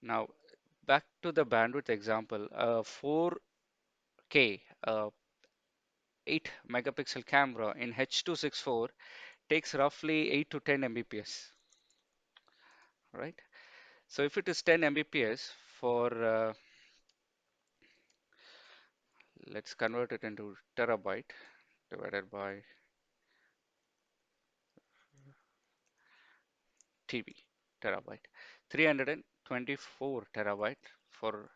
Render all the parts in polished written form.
Now, back to the bandwidth example, 4K 8 megapixel camera in H.264 takes roughly 8 to 10 Mbps, right? So if it is 10 Mbps for, let's convert it into terabyte divided by TB, terabyte, 324 terabyte for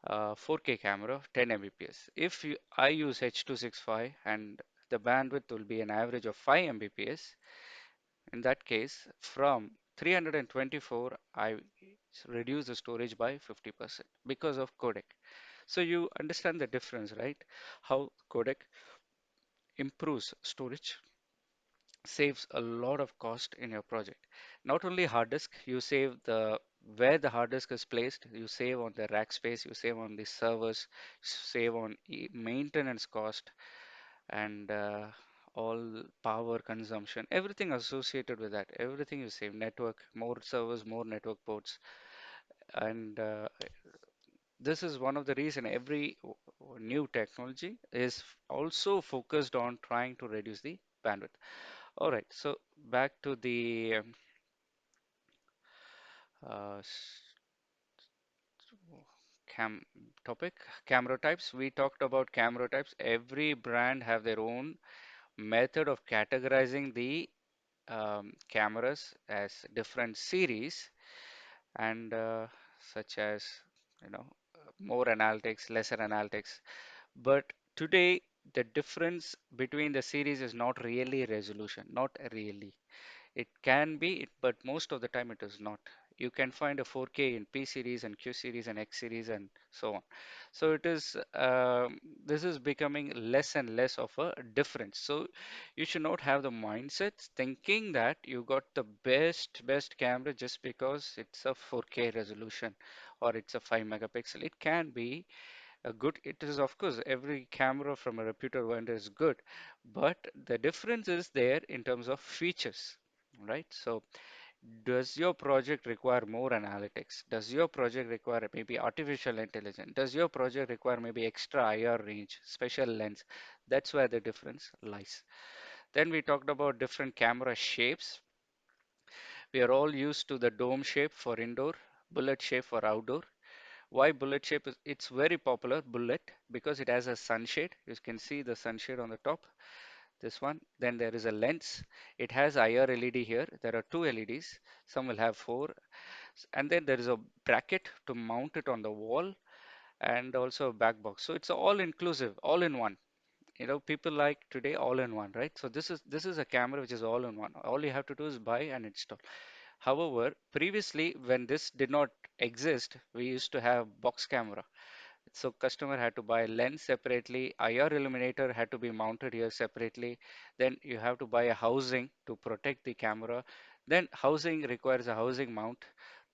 4K camera, 10 Mbps. If I use H.265 and the bandwidth will be an average of 5 Mbps, in that case, from 324, I reduce the storage by 50% because of codec. So you understand the difference, right? How codec improves storage, saves a lot of cost in your project. Not only hard disk, you save the where the hard disk is placed, you save on the rack space, you save on the servers, save on maintenance cost, and all power consumption, everything associated with that, everything you save, network, more servers, more network ports, and this is one of the reason every new technology is also focused on trying to reduce the bandwidth. All right, so back to the uh, cam topic, camera types. We talked about camera types. Every brand have their own method of categorizing the cameras as different series and such as you know more analytics, lesser analytics. But today the difference between the series is not really resolution, not really. It can be, but most of the time it is not. You can find a 4K in P series and Q series and X series and so on. So it is this is becoming less and less of a difference. So you should not have the mindset thinking that you got the best camera just because it's a 4K resolution or it's a 5 megapixel. It can be a good. It is of course every camera from a reputed vendor is good, but the difference is there in terms of features, right? So does your project require more analytics? Does your project require maybe artificial intelligence? Does your project require maybe extra IR range, special lens? That's where the difference lies. Then we talked about different camera shapes. We are all used to the dome shape for indoor, bullet shape for outdoor. Why bullet shape is it's very popular, bullet, because it has a sunshade. You can see the sunshade on the top. This one. Then there is a lens. It has IR LED here. There are two LEDs. Some will have four. And then there is a bracket to mount it on the wall and also a back box. So it's all inclusive, all in one. People like today all in one, right? So this is a camera which is all in one. All you have to do is buy and install. However, previously when this did not exist, we used to have box camera. So customer had to buy lens separately, IR illuminator had to be mounted here separately. Then you have to buy a housing to protect the camera. Then housing requires a housing mount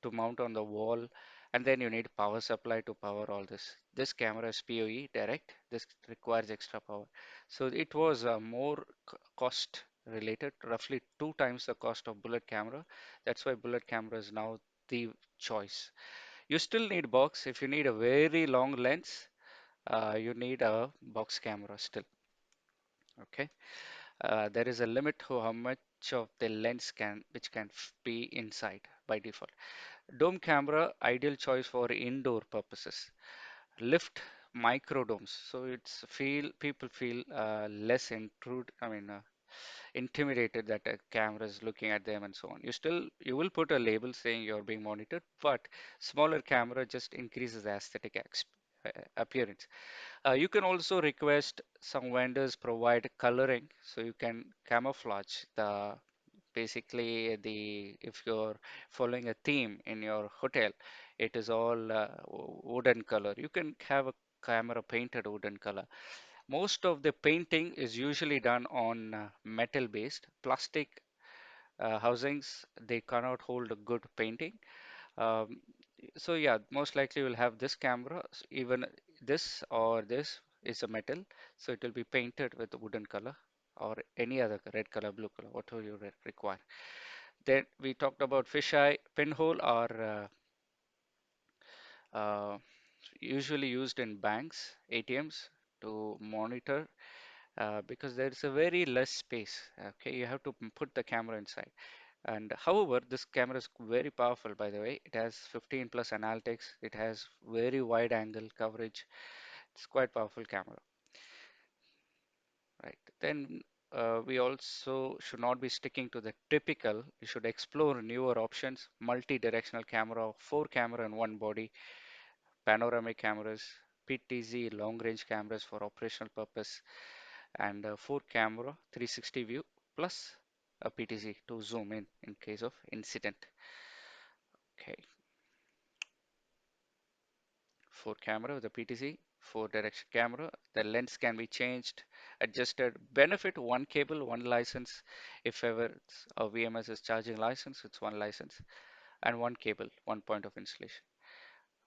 to mount on the wall. And then you need power supply to power all this. This camera is PoE direct. This requires extra power. So it was more cost related, roughly 2 times the cost of bullet camera. That's why bullet camera is now the choice. You still need box. If you need a very long lens, you need a box camera still. Okay. There is a limit to how much of the lens which can be inside by default. Dome camera, ideal choice for indoor purposes. Lift micro domes, so it's feel people feel less intimidated that a camera is looking at them and so on. You will put a label saying you're being monitored, but smaller camera just increases the aesthetic appearance. You can also request some vendors provide coloring, so you can camouflage the basically the if you're following a theme in your hotel, it is all wooden color. You can have a camera painted wooden color. Most of the painting is usually done on metal based. Plastic housings, they cannot hold a good painting. Um, so yeah, most likely you'll have this camera, even this or this is a metal, so it will be painted with wooden color or any other red color, blue color, whatever you require. Then we talked about fisheye, pinhole, or uh, usually used in banks, ATMs to monitor because there is a very less space. Okay, you have to put the camera inside. And however, this camera is very powerful, by the way. It has 15 plus analytics. It has very wide angle coverage. It's quite powerful camera, right? Then we also should not be sticking to the typical. You should explore newer options, multi-directional camera, four camera in one body, panoramic cameras, PTZ long-range cameras for operational purpose, and four camera 360 view plus a PTZ to zoom in case of incident. Okay, four camera with a PTZ, four direction camera. The lens can be changed, adjusted. Benefit one cable, one license. If ever a VMS is charging license, it's one license and one cable, one point of installation,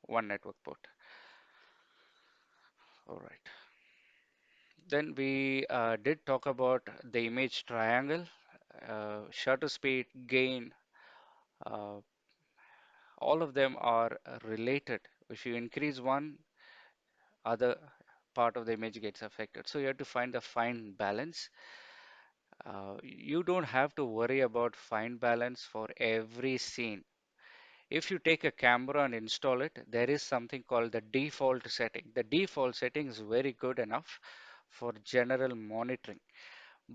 one network port. All right. Then we did talk about the image triangle, shutter speed, gain, uh, all of them are related. If you increase one, other part of the image gets affected. So you have to find the fine balance. You don't have to worry about fine balance for every scene. If you take a camera and install it, there is something called the default setting. The default setting is very good enough for general monitoring.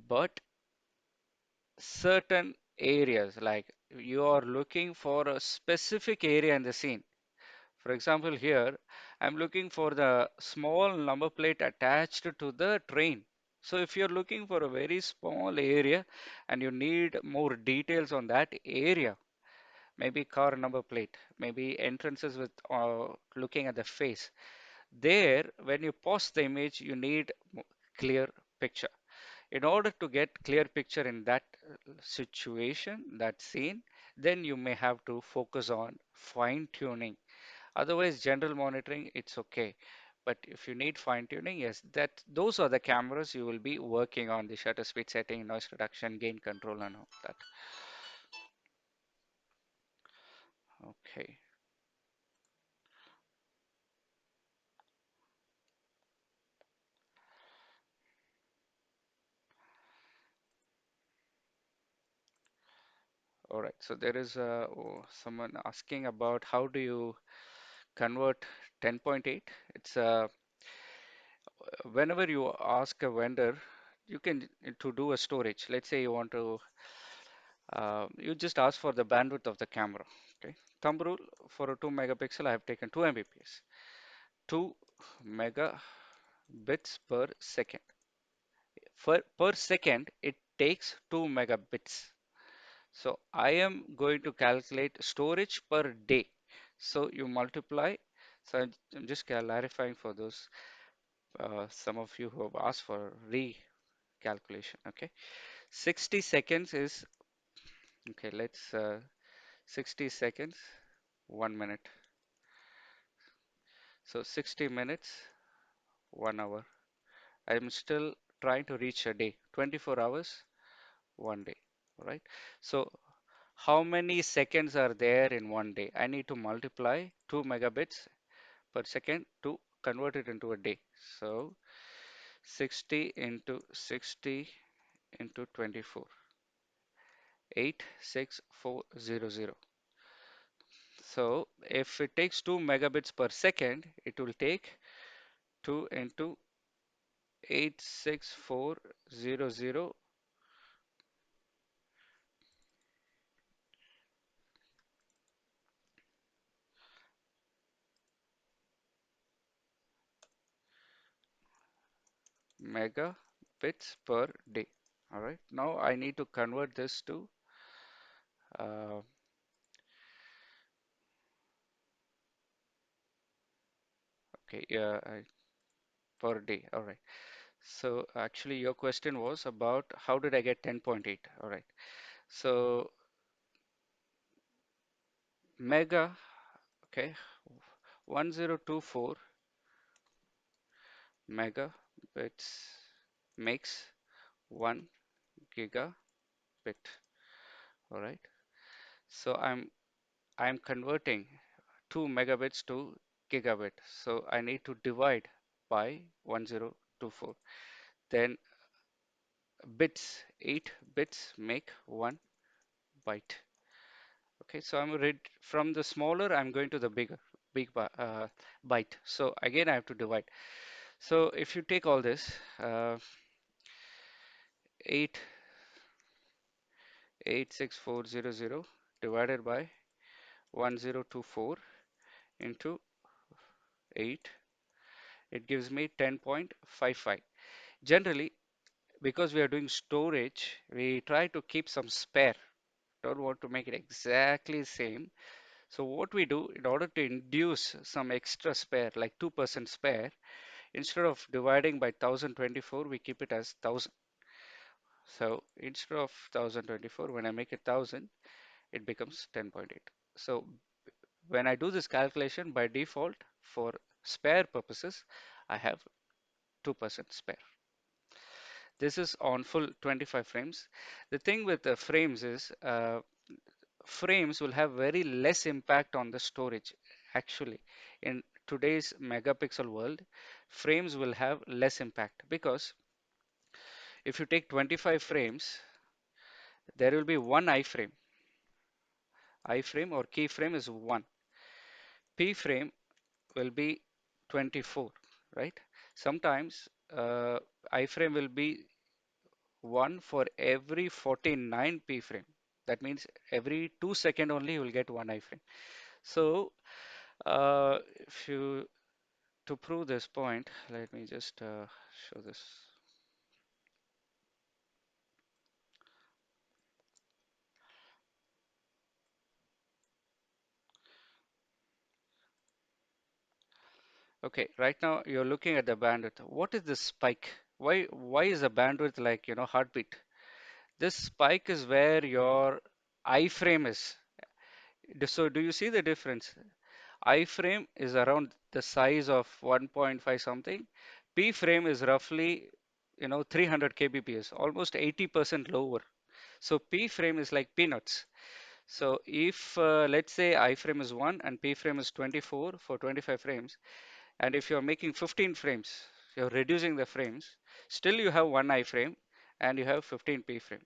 But certain areas, like you are looking for a specific area in the scene. For example, here I'm looking for the small number plate attached to the train. So if you're looking for a very small area and you need more details on that area, maybe car number plate, maybe entrances with looking at the face. There, when you pause the image, you need clear picture. In order to get clear picture in that situation, that scene, then you may have to focus on fine tuning. Otherwise, general monitoring, it's okay. But if you need fine tuning, yes, that those are the cameras you will be working on, the shutter speed setting, noise reduction, gain control, and all that. Okay. All right. So there is someone asking about how do you convert 10.8? It's whenever you ask a vendor, you can to do a storage. Let's say you want to, you just ask for the bandwidth of the camera. Okay. Thumb rule for a 2 megapixel, I have taken 2 Mbps. 2 megabits per second. Per second, it takes 2 megabits. So I am going to calculate storage per day. So you multiply. So I'm just clarifying for those some of you who have asked for recalculation. Okay, 60 seconds is okay. Let's 60 seconds, 1 minute. So 60 minutes, 1 hour. I'm still trying to reach a day. 24 hours, 1 day. All right. So how many seconds are there in 1 day? I need to multiply 2 megabits per second to convert it into a day. So 60 into 60 into 24, 86400. So if it takes 2 megabits per second, it will take 2 into 86400 megabits per day. All right. Now I need to convert this to uh, okay, yeah, per day. All right. So actually your question was about how did I get 10.8? All right. So mega, okay, 1024 megabits makes 1 gigabit. All right. So I'm converting 2 megabits to gigabit. So I need to divide by 1024. Then bits, 8 bits make 1 byte. Okay, so I'm read from the smaller, I'm going to the byte. So again, I have to divide. So if you take all this, 8 86400 divided by 1024 into 8, it gives me 10.55. Generally, because we are doing storage, we try to keep some spare. Don't want to make it exactly same. So what we do in order to induce some extra spare, like 2% spare, instead of dividing by 1024, we keep it as 1000. So instead of 1024, when I make it 1000, it becomes 10.8. So when I do this calculation by default for spare purposes, I have 2% spare. This is on full 25 frames. The thing with the frames is frames will have very less impact on the storage. Actually, in today's megapixel world, frames will have less impact because if you take 25 frames, there will be one iframe. Iframe or keyframe is 1. P frame will be 24, right? Sometimes iframe will be 1 for every 49 p frame. That means every 2 seconds only you will get one iframe. So if you to prove this point, let me just show this. Okay, right now you're looking at the bandwidth. What is this spike? Why is the bandwidth like, heartbeat? This spike is where your iframe is. So do you see the difference? iframe is around the size of 1.5 something. P frame is roughly, 300 kbps, almost 80% lower. So P frame is like peanuts. So if let's say iframe is 1 and P frame is 24 for 25 frames, and if you're making 15 frames, you're reducing the frames, still you have one iframe and you have 15 P frame.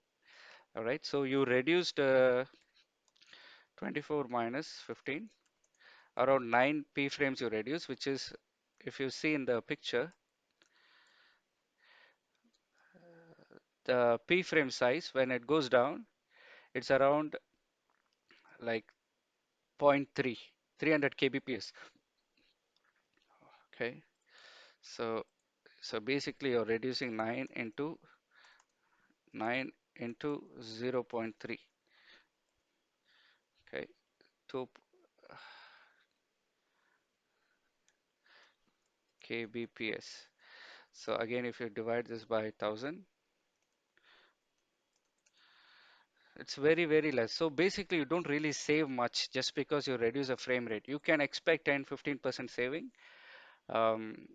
All right, so you reduced 24 minus 15, around 9 P frames you reduce, which is, if you see in the picture, the P frame size, when it goes down, it's around like zero point 0.3, 300 kbps. Okay, so basically you're reducing 9 into 0.3. Okay, 2 kbps. So again, if you divide this by 1000, it's very, very less. So basically, you don't really save much just because you reduce the frame rate. You can expect 10-15% saving um,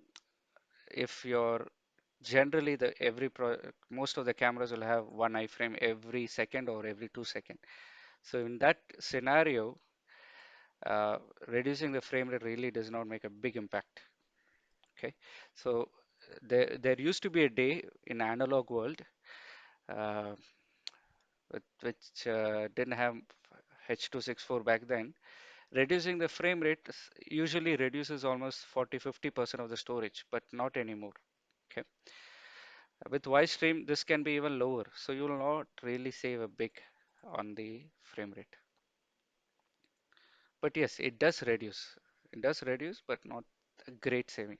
if you're generally most of the cameras will have one iframe every second or every 2 seconds. So in that scenario, reducing the frame rate really does not make a big impact. Okay, so there used to be a day in analog world uh, which didn't have H.264 back then. Reducing the frame rate usually reduces almost 40-50% of the storage, but not anymore. Okay. With Ystream, this can be even lower, so you will not really save a big on the frame rate. But yes, it does reduce. It does reduce, but not a great saving.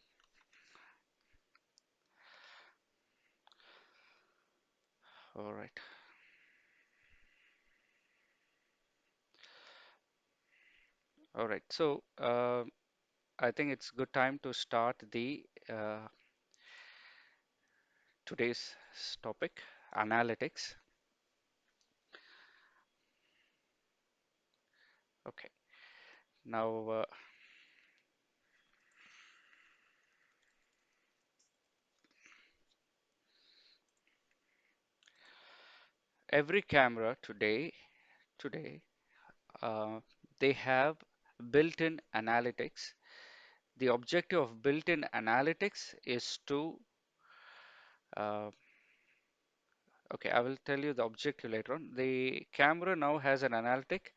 All right. All right. So I think it's good time to start the today's topic, analytics. Okay. Now, every camera today, uh, they have built-in analytics The objective of built-in analytics is to, uh, okay, I will tell you the objective later on. The camera now has an analytic.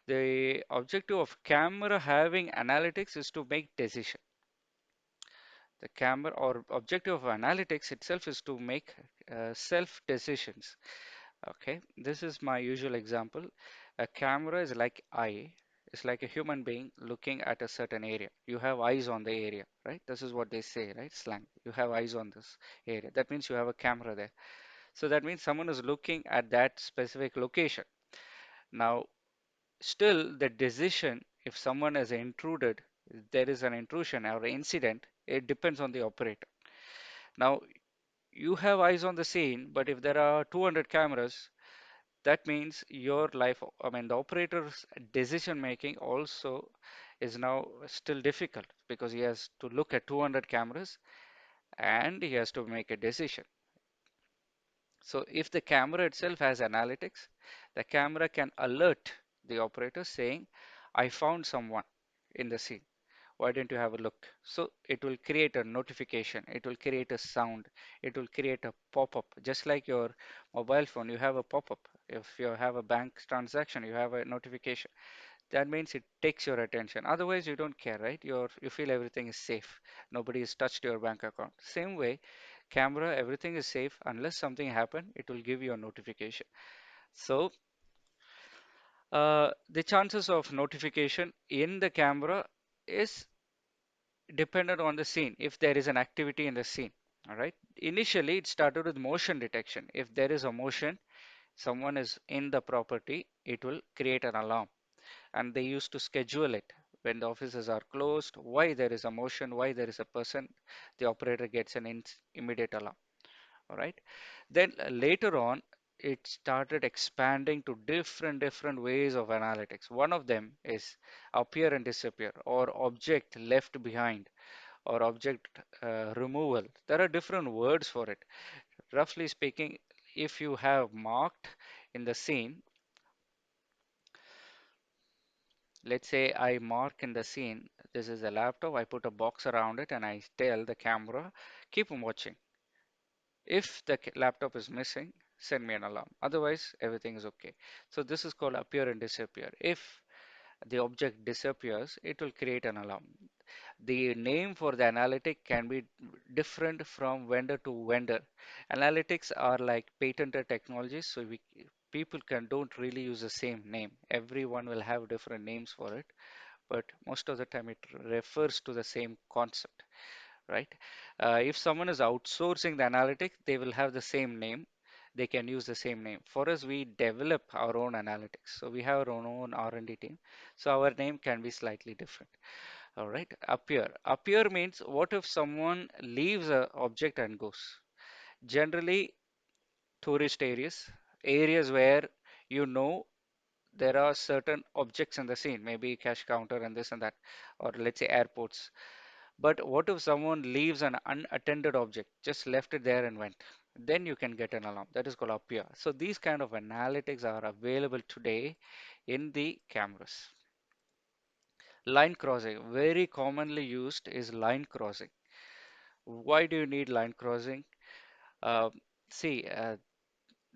The objective of camera having analytics is to make decision. The camera or objective of analytics itself is to make self decisions. Okay, this is my usual example. A camera is like eye. It's like a human being looking at a certain area. You have eyes on the area, right? This is what they say, right? Slang. You have eyes on this area. That means you have a camera there. So that means someone is looking at that specific location. Now, still the decision, if someone has intruded, there is an intrusion or incident, it depends on the operator. Now, you have eyes on the scene, but if there are 200 cameras, that means your life, I mean, the operator's decision making also is now still difficult because he has to look at 200 cameras and he has to make a decision. So if the camera itself has analytics, the camera can alert the operator saying, I found someone in the scene. Why don't you have a look? So it will create a notification, it will create a sound, it will create a pop-up. Just like your mobile phone, you have a pop-up. If you have a bank transaction, you have a notification. That means it takes your attention. Otherwise, you don't care, right? You feel everything is safe. Nobody has touched your bank account. Same way, camera, everything is safe. Unless something happen, it will give you a notification. So the chances of notification in the camera is dependent on the scene. If there is an activity in the scene, all right. Initially, it started with motion detection. If there is a motion, someone is in the property, it will create an alarm. And they used to schedule it when the offices are closed, why there is a motion, why there is a person, the operator gets an immediate alarm. All right. Then later on, it started expanding to different ways of analytics. One of them is appear and disappear, or object left behind, or object removal. There are different words for it. Roughly speaking, if you have marked in the scene, let's say I mark in the scene, this is a laptop, I put a box around it and I tell the camera, keep on watching. If the laptop is missing, send me an alarm. Otherwise, everything is okay. So this is called appear and disappear. If the object disappears, it will create an alarm. The name for the analytic can be different from vendor to vendor. Analytics are like patented technologies, so people don't really use the same name. Everyone will have different names for it, but most of the time it refers to the same concept, right? If someone is outsourcing the analytics, they will have the same name. They can use the same name. For us, we develop our own analytics, so we have our own R&D team. So our name can be slightly different. All right. Appear. Appear means what if someone leaves a object and goes? Generally, tourist areas, areas where you know there are certain objects in the scene, maybe cash counter and this and that, or let's say airports. But what if someone leaves an unattended object, just left it there and went? Then you can get an alarm. That is called appear. So these kind of analytics are available today in the cameras. Line crossing, very commonly used is line crossing. Why do you need line crossing? Uh, see,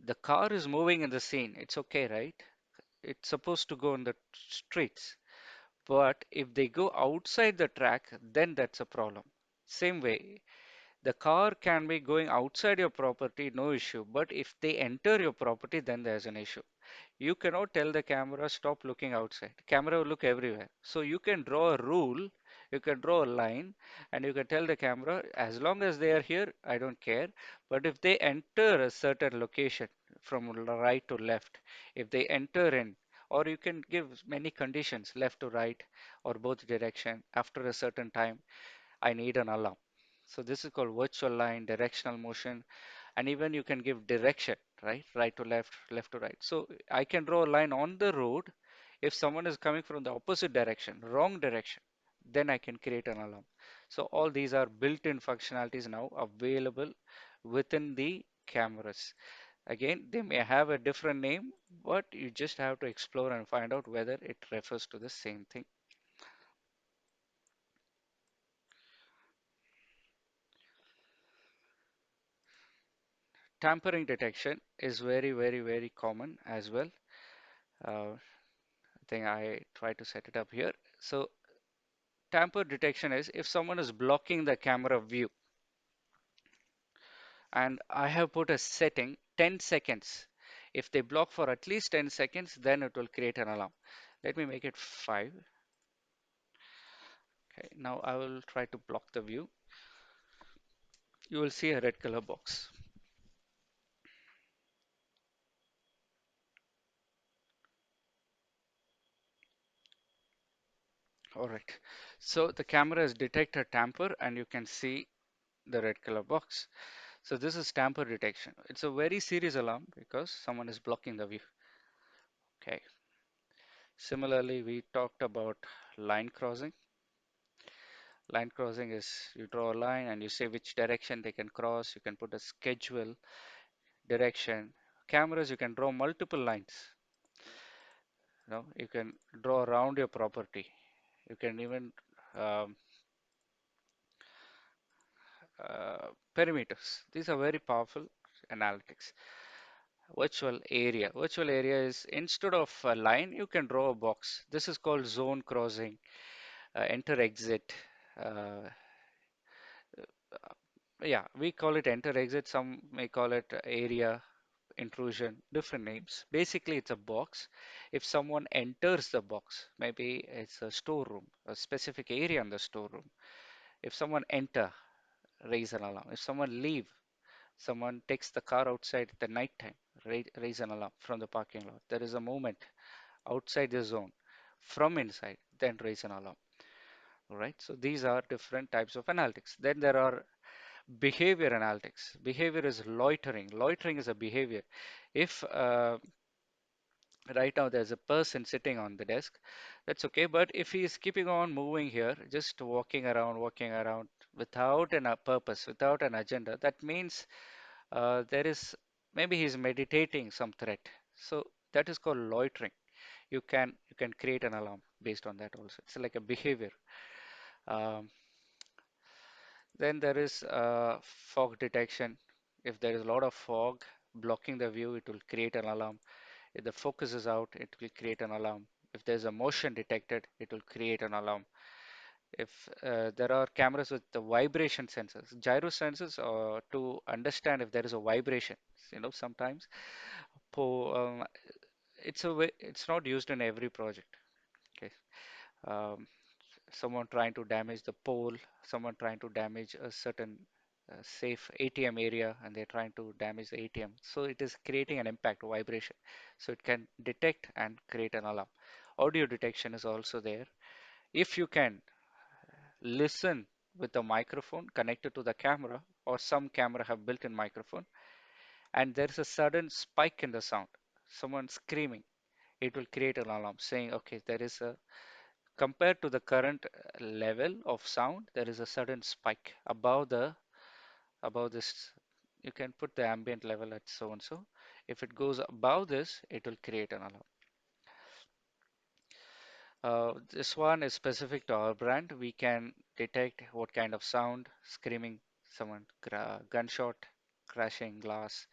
the car is moving in the scene. It's okay, right? It's supposed to go in the streets. But if they go outside the track, then that's a problem. Same way, the car can be going outside your property, no issue. But if they enter your property, then there's an issue. You cannot tell the camera stop looking outside. Camera will look everywhere. So you can draw a rule, you can draw a line, and you can tell the camera as long as they are here, I don't care. But if they enter a certain location from right to left, if they enter in, or you can give many conditions, left to right or both direction after a certain time, I need an alarm. So this is called virtual line, directional motion, and even you can give direction, right? Right to left, left to right. So I can draw a line on the road. If someone is coming from the opposite direction, wrong direction, then I can create an alarm. So all these are built-in functionalities now available within the cameras. Again, they may have a different name, but you just have to explore and find out whether it refers to the same thing. Tampering detection is very, very, very common as well. I think I try to set it up here. So tamper detection is if someone is blocking the camera view, and I have put a setting 10 seconds. If they block for at least 10 seconds, then it will create an alarm. Let me make it 5. Okay, now I will try to block the view. You will see a red color box. All right. So the camera has detected tamper and you can see the red color box. So this is tamper detection. It's a very serious alarm because someone is blocking the view. Okay. Similarly, we talked about line crossing. Line crossing is you draw a line and you say which direction they can cross. You can put a schedule, direction. Cameras, you can draw multiple lines. You can draw around your property. You can even um, perimeters. These are very powerful analytics. Virtual area. Virtual area is instead of a line, you can draw a box. This is called zone crossing, enter exit. Uh, yeah, we call it enter exit. Some may call it area intrusion, different names. Basically, it's a box. If someone enters the box, maybe it's a storeroom, a specific area in the storeroom. If someone enter, raise an alarm. If someone leave, someone takes the car outside at the night time, raise an alarm from the parking lot. There is a movement outside the zone from inside, then raise an alarm. All right. So these are different types of analytics. Then there are behavior analytics. Behavior is loitering. Loitering is a behavior. If right now there's a person sitting on the desk, that's okay. But if he is keeping on moving here, just walking around without a purpose, without an agenda, that means there is maybe he's meditating some threat. So that is called loitering. You can create an alarm based on that also. It's like a behavior. Um, then there is fog detection. If there is a lot of fog blocking the view, it will create an alarm. If the focus is out, it will create an alarm. If there's a motion detected, it will create an alarm. If there are cameras with the vibration sensors, gyro sensors, to understand if there is a vibration, sometimes po, it's not used in every project. Okay, um, someone trying to damage the pole, someone trying to damage a certain safe ATM area, and they're trying to damage the ATM. So it is creating an impact vibration. So it can detect and create an alarm. Audio detection is also there. If you can listen with the microphone connected to the camera, or some camera have built-in microphone, and there's a sudden spike in the sound, someone screaming, it will create an alarm saying, okay, there is a compared to the current level of sound, there is a sudden spike above this. You can put the ambient level at so and so. If it goes above this, it will create an alarm. This one is specific to our brand. We can detect what kind of sound, screaming, someone, gunshot, crashing glass,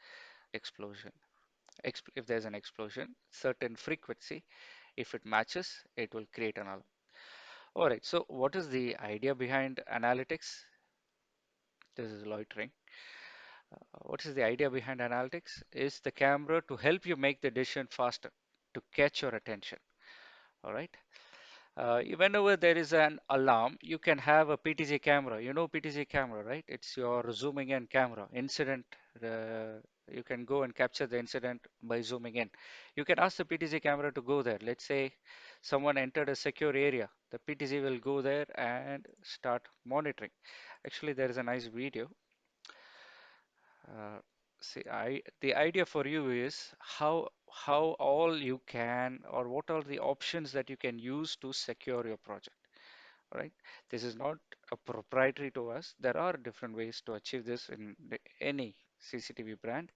explosion. If there's an explosion, certain frequency, if it matches, it will create an alarm. All right, so what is the idea behind analytics? This is loitering. What is the idea behind analytics? Is the camera to help you make the decision faster, to catch your attention. All right. Whenever there is an alarm, you can have a PTZ camera. You know PTZ camera, right? It's your zooming in camera. Incident, you can go and capture the incident by zooming in. You can ask the PTZ camera to go there. Let's say someone entered a secure area. The PTZ will go there and start monitoring. Actually, there is a nice video. Uh, the idea for you is how all you can, or what are the options that you can use to secure your project. All right, this is not a proprietary to us. There are different ways to achieve this in any CCTV brand.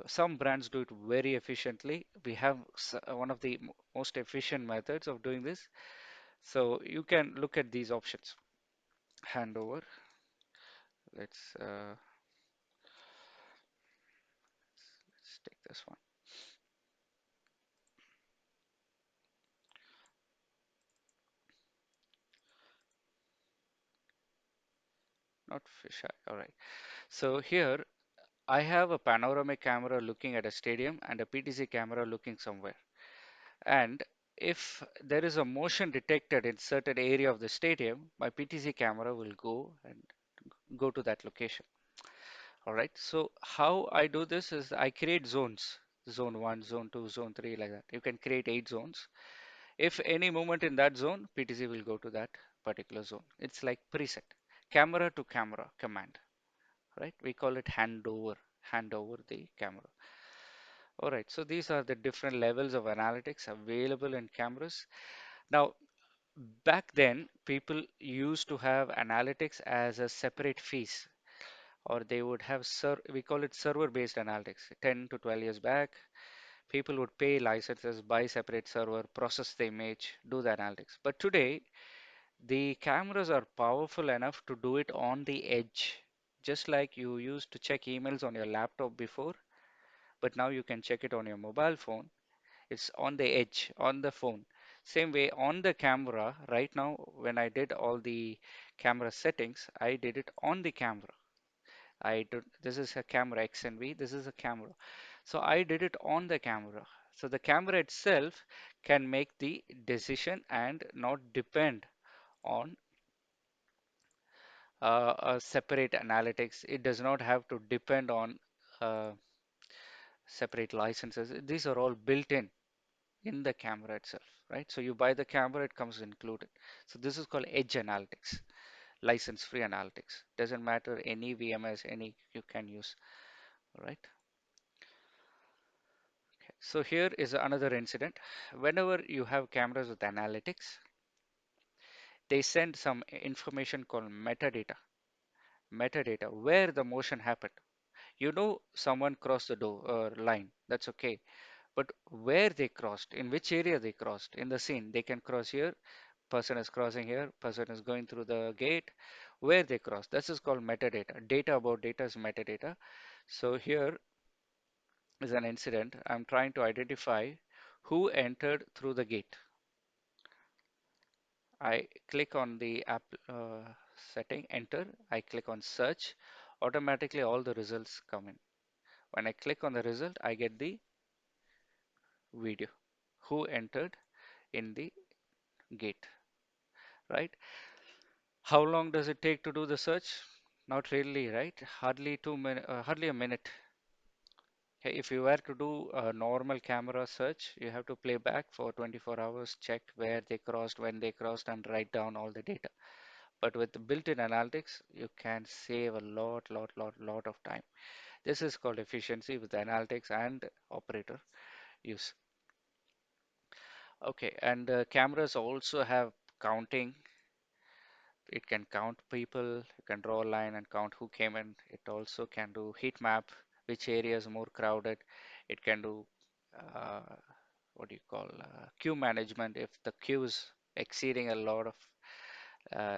Some brands do it very efficiently. We have one of the most efficient methods of doing this. So you can look at these options. Hand over. Let's Let's take this one. Not fisheye. All right. So here I have a panoramic camera looking at a stadium and a PTZ camera looking somewhere. And if there is a motion detected in certain area of the stadium, my PTZ camera will go to that location. All right. So how I do this is I create zones. Zone 1, zone 2, zone 3, like that. You can create 8 zones. If any movement in that zone, PTZ will go to that particular zone. It's like preset. Camera to camera command, right? We call it hand over the camera. All right, so these are the different levels of analytics available in cameras. Now, back then, people used to have analytics as a separate fees, or they would have, we call it server-based analytics. 10 to 12 years back, people would pay licenses, buy separate server, process the image, do the analytics. But today, the cameras are powerful enough to do it on the edge, just like you used to check emails on your laptop before, but now you can check it on your mobile phone. It's on the edge, on the phone. Same way on the camera, right now, when I did all the camera settings, I did it on the camera. This is a camera XNV, this is a camera. So I did it on the camera. So the camera itself can make the decision and not depend on a separate analytics. It does not have to depend on uh, separate licenses. These are all built in the camera itself, right? So you buy the camera, it comes included. So this is called edge analytics, license-free analytics. Doesn't matter any VMS, any you can use, right? Okay. So here is another incident. Whenever you have cameras with analytics, they send some information called metadata. Metadata, where the motion happened. You know someone crossed the door line, that's okay. But where they crossed, in which area they crossed, in the scene, they can cross here, person is crossing here, person is going through the gate, where they cross. This is called metadata. Data about data is metadata. So here is an incident. I'm trying to identify who entered through the gate. I click on the app setting, enter. I click on search. Automatically all the results come in. When I click on the result, I get the video. Who entered in the gate, right? How long does it take to do the search? Not really, right? Hardly 2 minutes, hardly a minute. Okay, if you were to do a normal camera search, you have to play back for 24 hours, check where they crossed, when they crossed, and write down all the data. But with the built-in analytics, you can save a lot of time. This is called efficiency with analytics and operator use. Okay, and cameras also have counting. It can count people, you can draw a line and count who came in. It also can do heat map, which area is more crowded. It can do uh, what do you call queue management if the queue is exceeding a lot of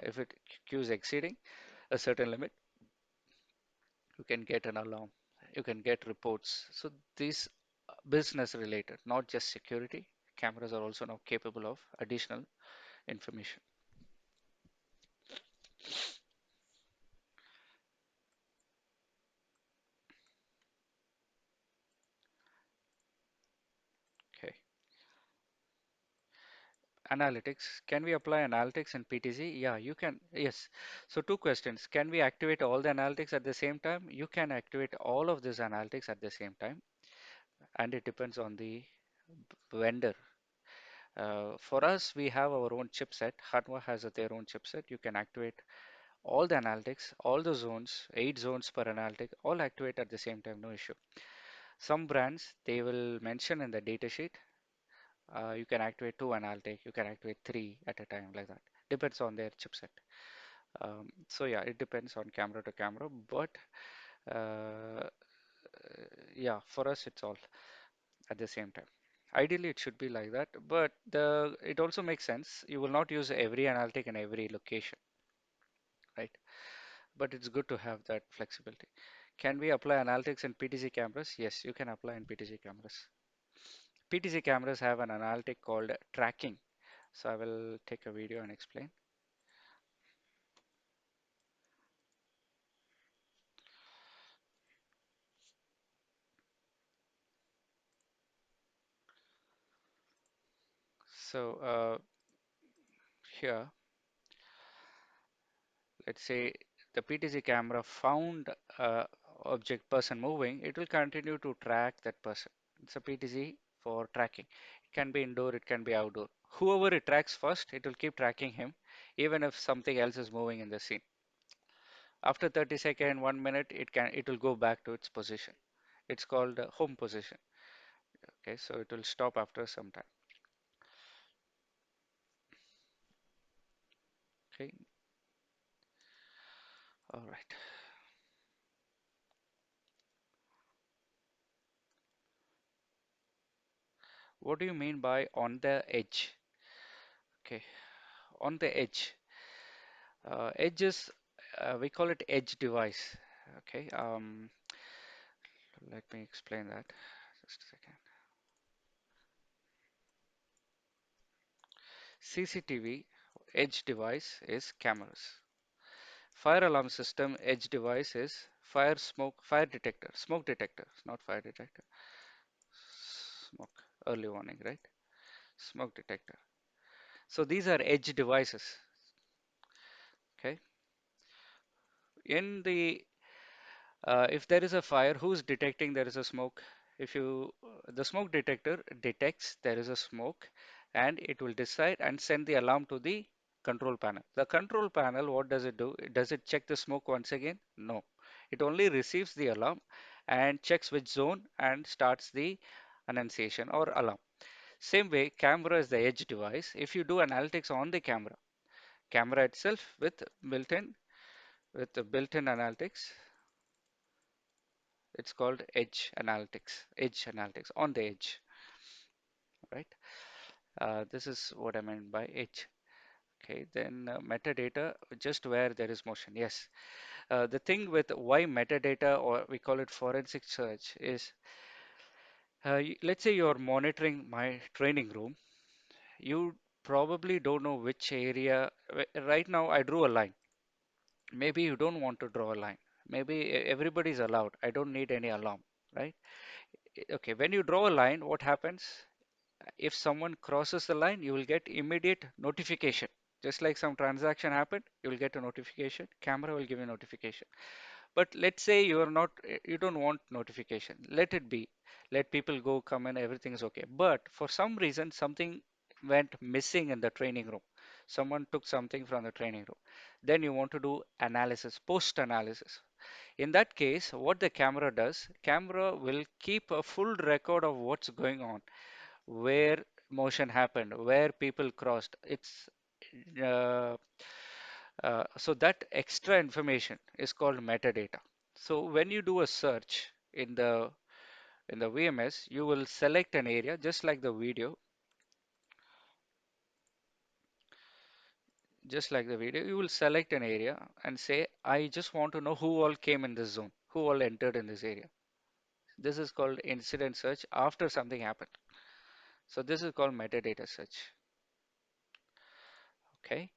if it queue is exceeding a certain limit, you can get an alarm, you can get reports. So these business related, not just security. Cameras are also now capable of additional information. Okay. Analytics. Can we apply analytics in PTZ? Yeah, you can. Yes. So two questions. Can we activate all the analytics at the same time? You can activate all of this analytics at the same time, and it depends on the vendor. For us, we have our own chipset. Hanwha has their own chipset. You can activate all the analytics, all the zones, 8 zones per analytic, all activate at the same time, no issue. Some brands, they will mention in the datasheet, you can activate 2 analytic, you can activate 3 at a time, like that. Depends on their chipset. So yeah, it depends on camera to camera, but uh, yeah, for us, it's all at the same time. Ideally, it should be like that, but it also makes sense. You will not use every analytic in every location, right? But it's good to have that flexibility. Can we apply analytics in PTZ cameras? Yes, you can apply in PTZ cameras. PTZ cameras have an analytic called tracking. So I will take a video and explain. So here, let's say the PTZ camera found object person moving, it will continue to track that person. It's a PTZ for tracking. It can be indoor, it can be outdoor. Whoever it tracks first, it will keep tracking him, even if something else is moving in the scene. After 30 seconds, 1 minute, it will go back to its position. It's called home position. Okay, so it will stop after some time. Okay, all right. What do you mean by on the edge? Okay, on the edge. Edge is, we call it edge device. Okay, let me explain that. Just a second. CCTV edge device is cameras. Fire alarm system edge device is fire detector, smoke detector, not fire detector, smoke, early warning, right? Smoke detector. So these are edge devices. Okay. In the if there is a fire, who's detecting there is a smoke? If you the smoke detector detects there is a smoke, and it will decide and send the alarm to the control panel. The control panel, what does it do? Does it check the smoke once again? No. It only receives the alarm and checks which zone and starts the annunciation or alarm. Same way, camera is the edge device. If you do analytics on the camera itself with the built-in analytics, it's called edge analytics on the edge, right? This is what I meant by edge. Okay, then metadata, just where there is motion. Yes, the thing with why metadata, or we call it forensic search, is let's say you're monitoring my training room. You probably don't know which area. Right now, I drew a line. Maybe you don't want to draw a line. Maybe everybody's allowed. I don't need any alarm, right? Okay, when you draw a line, what happens? If someone crosses the line, you will get immediate notification. Just like some transaction happened, you will get a notification. Camera will give you notification. But let's say you are not, you don't want notification. Let it be. Let people go, come in, everything is okay. But for some reason, something went missing in the training room. Someone took something from the training room. Then you want to do analysis, post analysis. In that case, what the camera does, camera will keep a full record of what's going on, where motion happened, where people crossed. It's uh, so that extra information is called metadata. So when you do a search in the VMS, you will select an area just like the video, just like the video. You will select an area and say, I just want to know who all came in this zone, who all entered in this area. This is called incident search after something happened. So this is called metadata search. Okay.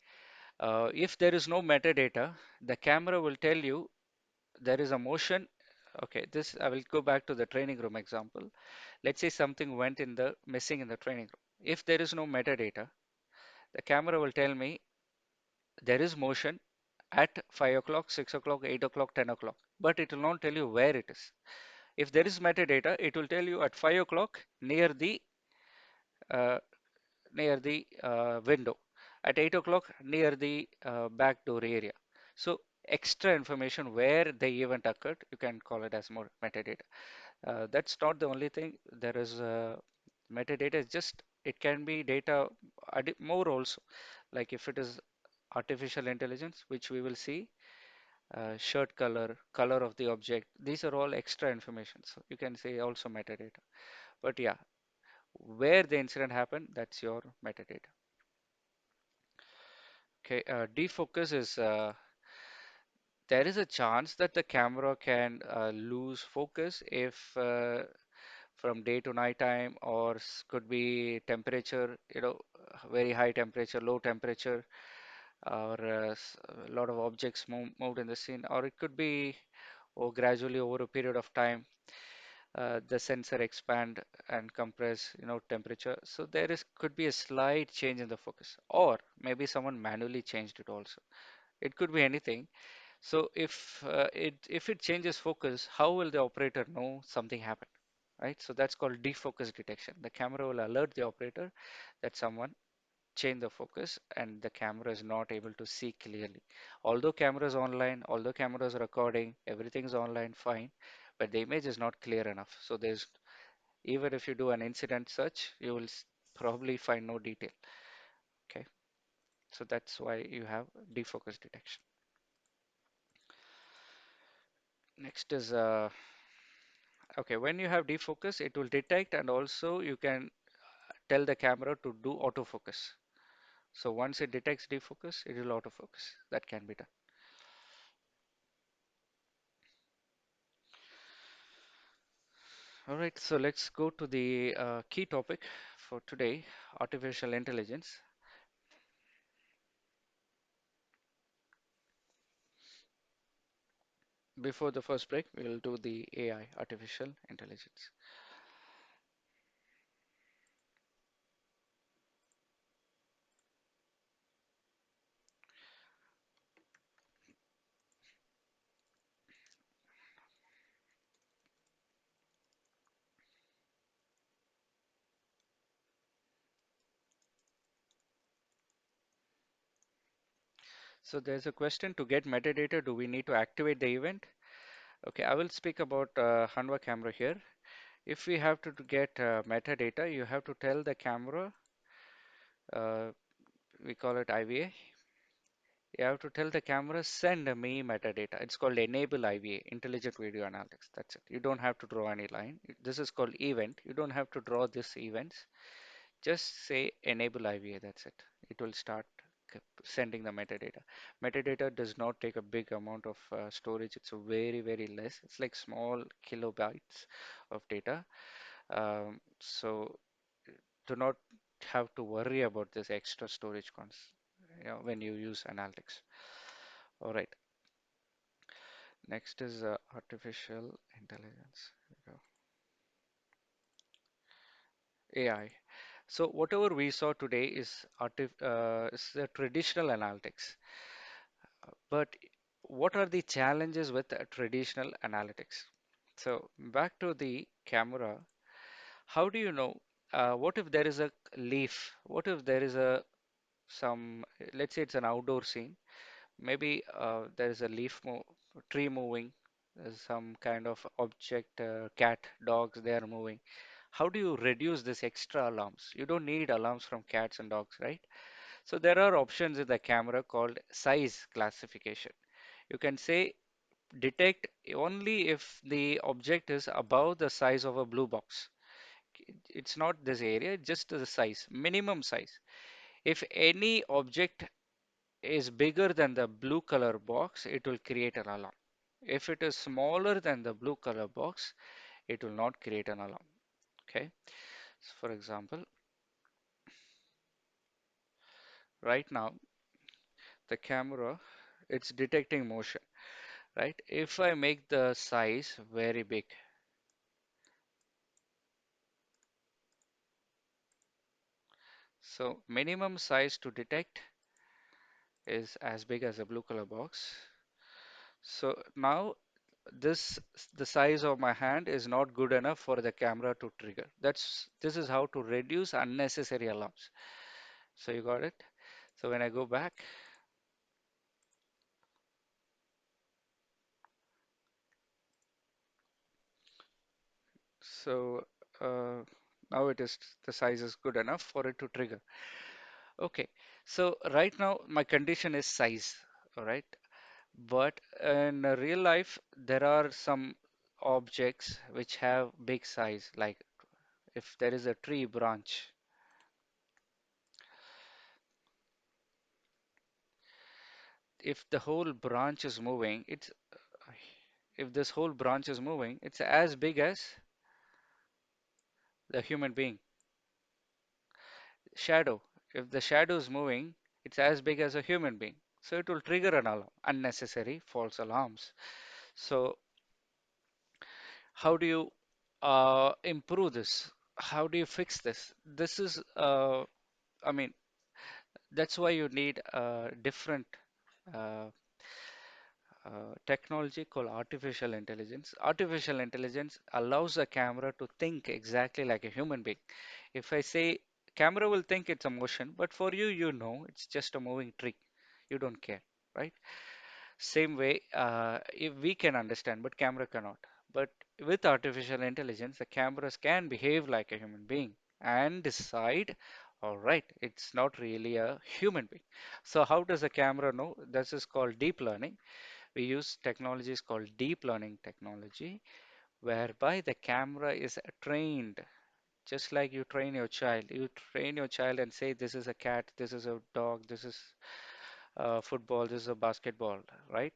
If there is no metadata, the camera will tell you there is a motion. Okay, this I will go back to the training room example. Let's say something went in the missing in the training room. If there is no metadata, the camera will tell me there is motion at 5 o'clock, 6 o'clock, 8 o'clock, 10 o'clock, but it will not tell you where it is. If there is metadata, it will tell you at 5 o'clock uh, near the window, at 8 o'clock near the back door area. So extra information where the event occurred, you can call it as more metadata. That's not the only thing. There is metadata is just, it can be data more also. Like if it is artificial intelligence, which we will see, shirt color, color of the object, these are all extra information. So you can say also metadata. But yeah, where the incident happened, that's your metadata. Okay, defocus is there is a chance that the camera can lose focus if from day to night time, or could be temperature, very high temperature, low temperature, or a lot of objects moved in the scene, or it could be or gradually over a period of time the sensor expand and compress, temperature. So there is could be a slight change in the focus, or maybe someone manually changed it also. It could be anything. So if it changes focus, how will the operator know something happened, right? So that's called defocus detection. The camera will alert the operator that someone changed the focus and the camera is not able to see clearly. Although camera is online, although camera is recording, everything is online, fine, but the image is not clear enough. So there's even if you do an incident search, you will probably find no detail. Okay, so that's why you have defocus detection. Next is okay, when you have defocus, it will detect and also you can tell the camera to do autofocus. So once it detects defocus, it will autofocus. That can be done. All right, so let's go to the key topic for today, artificial intelligence. Before the first break, we will do the AI, artificial intelligence. So there's a question to get metadata. Do we need to activate the event? Okay, I will speak about Hanwha camera here. If we have to get metadata, you have to tell the camera, uh, we call it IVA. You have to tell the camera, send me metadata. It's called enable IVA, intelligent video analytics. That's it. You don't have to draw any line. This is called event. You don't have to draw this events. Just say enable IVA. That's it. It will start sending the metadata. Metadata does not take a big amount of storage. It's a very, very less. It's like small kilobytes of data. So do not have to worry about this extra storage cons, when you use analytics. All right. Next is artificial intelligence. Here we go. AI. So whatever we saw today is the traditional analytics. But what are the challenges with traditional analytics? So back to the camera. How do you know? What if there is a leaf? What if there is a some? Let's say it's an outdoor scene. Maybe there is a tree moving. There's some kind of object, cat, dogs, they are moving. How do you reduce this extra alarms? You don't need alarms from cats and dogs, right? So there are options in the camera called size classification. You can say detect only if the object is above the size of a blue box. It's not this area, just the size, minimum size. If any object is bigger than the blue color box, it will create an alarm. If it is smaller than the blue color box, it will not create an alarm. Okay. So for example, right now the camera, it's detecting motion, right? If I make the size very big, so minimum size to detect is as big as a blue color box. So now the size of my hand is not good enough for the camera to trigger. This is how to reduce unnecessary alarms. So you got it. So when I go back, so uh, now it is the size is good enough for it to trigger. Okay, so right now my condition is size, all right? But in real life, there are some objects which have big size, like if there is a tree branch. if the whole branch is moving, it's if this whole branch is moving, it's as big as the human being. Shadow, if the shadow is moving, it's as big as a human being. So it will trigger an alarm, unnecessary false alarms. So how do you improve this? How do you fix this? This is, I mean, that's why you need different uh, technology called artificial intelligence. Artificial intelligence allows a camera to think exactly like a human being. If I say camera will think it's a motion, but for you, you know it's just a moving tree. You don't care, right? Same way, if we can understand, but camera cannot. But with artificial intelligence, the cameras can behave like a human being and decide, all right, it's not really a human being. So how does a camera know? This is called deep learning. We use technologies called deep learning technology, whereby the camera is trained just like you train your child. You train your child and say, this is a cat, this is a dog, this is football, this is a basketball, right?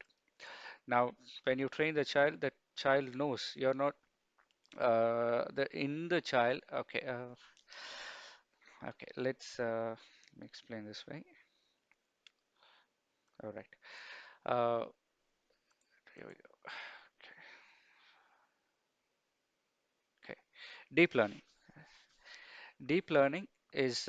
Now, when you train the child knows you're not the in the child. Okay, okay. Let me explain this way. All right. Uh, Here we go. Okay. Deep learning. Deep learning is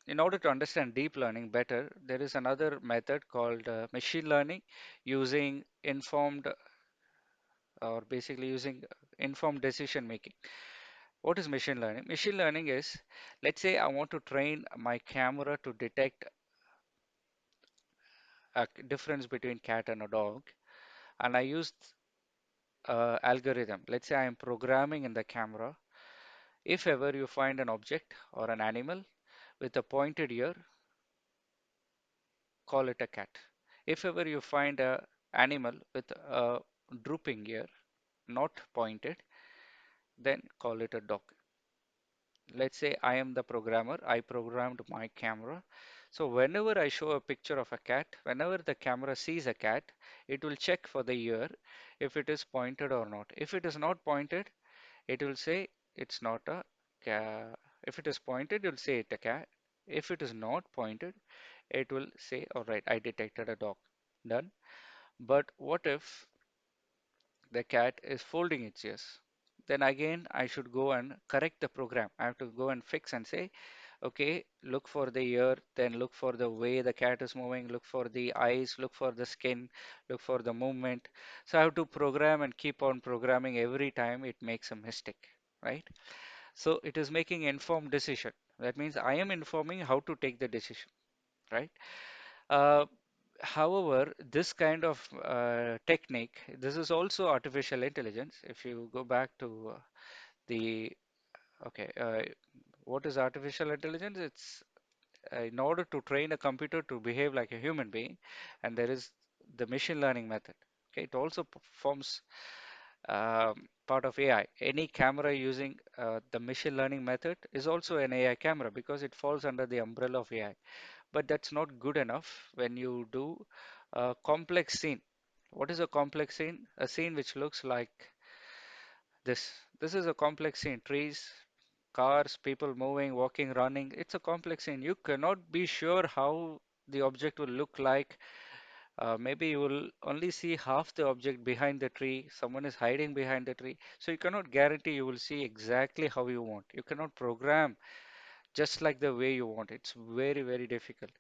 in order to understand deep learning better, there is another method called machine learning using informed or basically using informed decision making. What is machine learning? Machine learning is, let's say I want to train my camera to detect a difference between cat and a dog, and I used algorithm. Let's say I am programming in the camera. If ever you find an object or an animal with a pointed ear, call it a cat. If ever you find a animal with a drooping ear, not pointed, then call it a dog. Let's say I am the programmer, I programmed my camera. So whenever I show a picture of a cat, whenever the camera sees a cat, it will check for the ear if it is pointed or not. If it is not pointed, it will say it's not a cat. If it is pointed, it will say it's a cat. If it is not pointed, it will say, all right, I detected a dog. Done. But what if the cat is folding its ears? Then again, I should go and correct the program. I have to go and fix and say, okay, look for the ear, then look for the way the cat is moving, look for the eyes, look for the skin, look for the movement. So I have to program and keep on programming every time it makes a mistake, right? So it is making informed decision. That means I am informing how to take the decision, right? Uh, However, this kind of technique, this is also artificial intelligence. If you go back to the, okay, what is artificial intelligence? It's in order to train a computer to behave like a human being, and there is the machine learning method. Okay, it also forms part of AI. Any camera using the machine learning method is also an AI camera because it falls under the umbrella of AI. But that's not good enough when you do a complex scene. What is a complex scene? A scene which looks like this. This is a complex scene. Trees, cars, people moving, walking, running. It's a complex scene. You cannot be sure how the object will look like. Maybe you will only see half the object behind the tree. Someone is hiding behind the tree. So you cannot guarantee you will see exactly how you want. You cannot program just like the way you want. It's very, very difficult.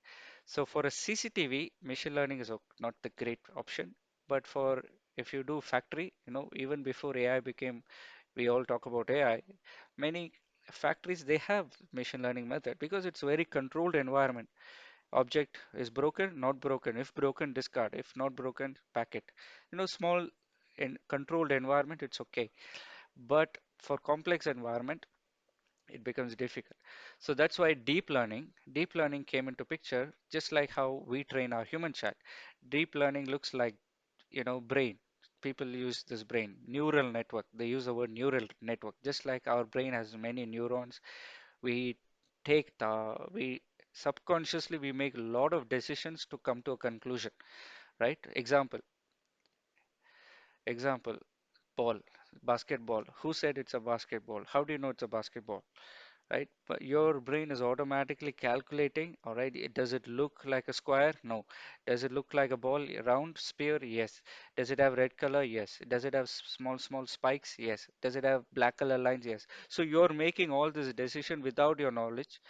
So for a CCTV, machine learning is not the great option. But for if you do factory, even before AI became, we all talk about AI, many factories they have machine learning method because it's very controlled environment. Object is broken, not broken. If broken, discard. If not broken, pack it. Small in controlled environment, it's okay. But for complex environment, it becomes difficult. So that's why deep learning came into picture, just like how we train our human child. Deep learning looks like, brain. People use this brain, neural network. They use the word neural network, just like our brain has many neurons. We we subconsciously we make a lot of decisions to come to a conclusion. right? Example, ball, basketball. Who said it's a basketball? How do you know it's a basketball? Right? But your brain is automatically calculating, all right, does it look like a square? No. Does it look like a ball, a round sphere? Yes. Does it have red color? Yes. Does it have small spikes? Yes. Does it have black color lines? Yes. So you're making all this decision without your knowledge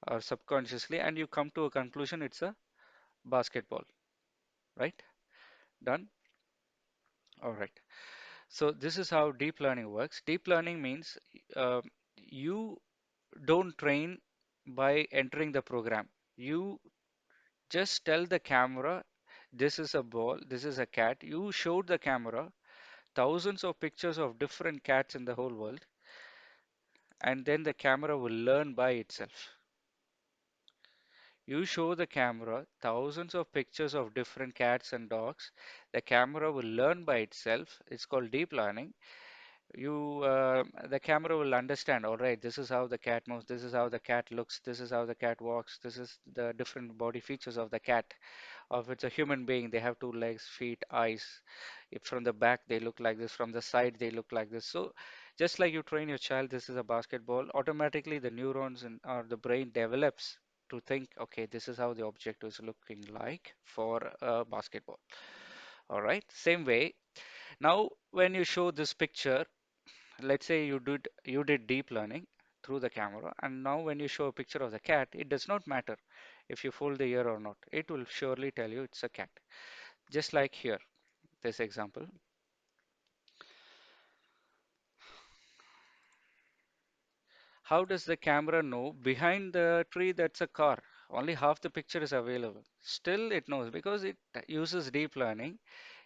or subconsciously, and you come to a conclusion it's a basketball, right? Done? All right. So this is how deep learning works. Deep learning means uh, you don't train by entering the program. You just tell the camera, this is a ball, this is a cat. You showed the camera thousands of pictures of different cats in the whole world, and then the camera will learn by itself. You show the camera thousands of pictures of different cats and dogs. The camera will learn by itself. It's called deep learning. The camera will understand, all right, this is how the cat moves, this is how the cat looks, this is how the cat walks, this is the different body features of the cat. Or if it's a human being, they have two legs, feet, eyes. If from the back they look like this, from the side they look like this. So just like you train your child, this is a basketball, automatically the neurons in or the brain develops to think, okay, this is how the object is looking like for a basketball. All right, same way. Now, when you show this picture, let's say you did deep learning through the camera, and now when you show a picture of the cat, it does not matter if you fold the ear or not. It will surely tell you it's a cat. Just like here, this example. How does the camera know behind the tree that's a car? Only half the picture is available. Still, it knows because it uses deep learning.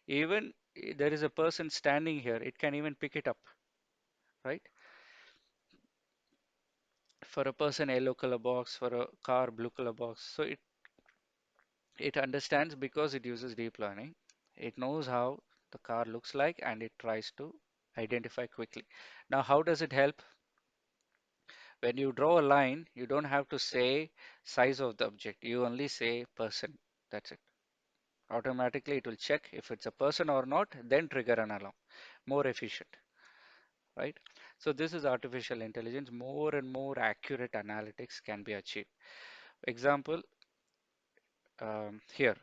Even there is a person standing here, it can even pick it up, right? For a person, yellow color box, for a car, blue color box. So it understands because it uses deep learning. It knows how the car looks like and it tries to identify quickly. Now, how does it help? When you draw a line, you don't have to say size of the object. You only say person. That's it. Automatically, it will check if it's a person or not, then trigger an alarm. More efficient, right? So this is artificial intelligence. More and more accurate analytics can be achieved. Example, here.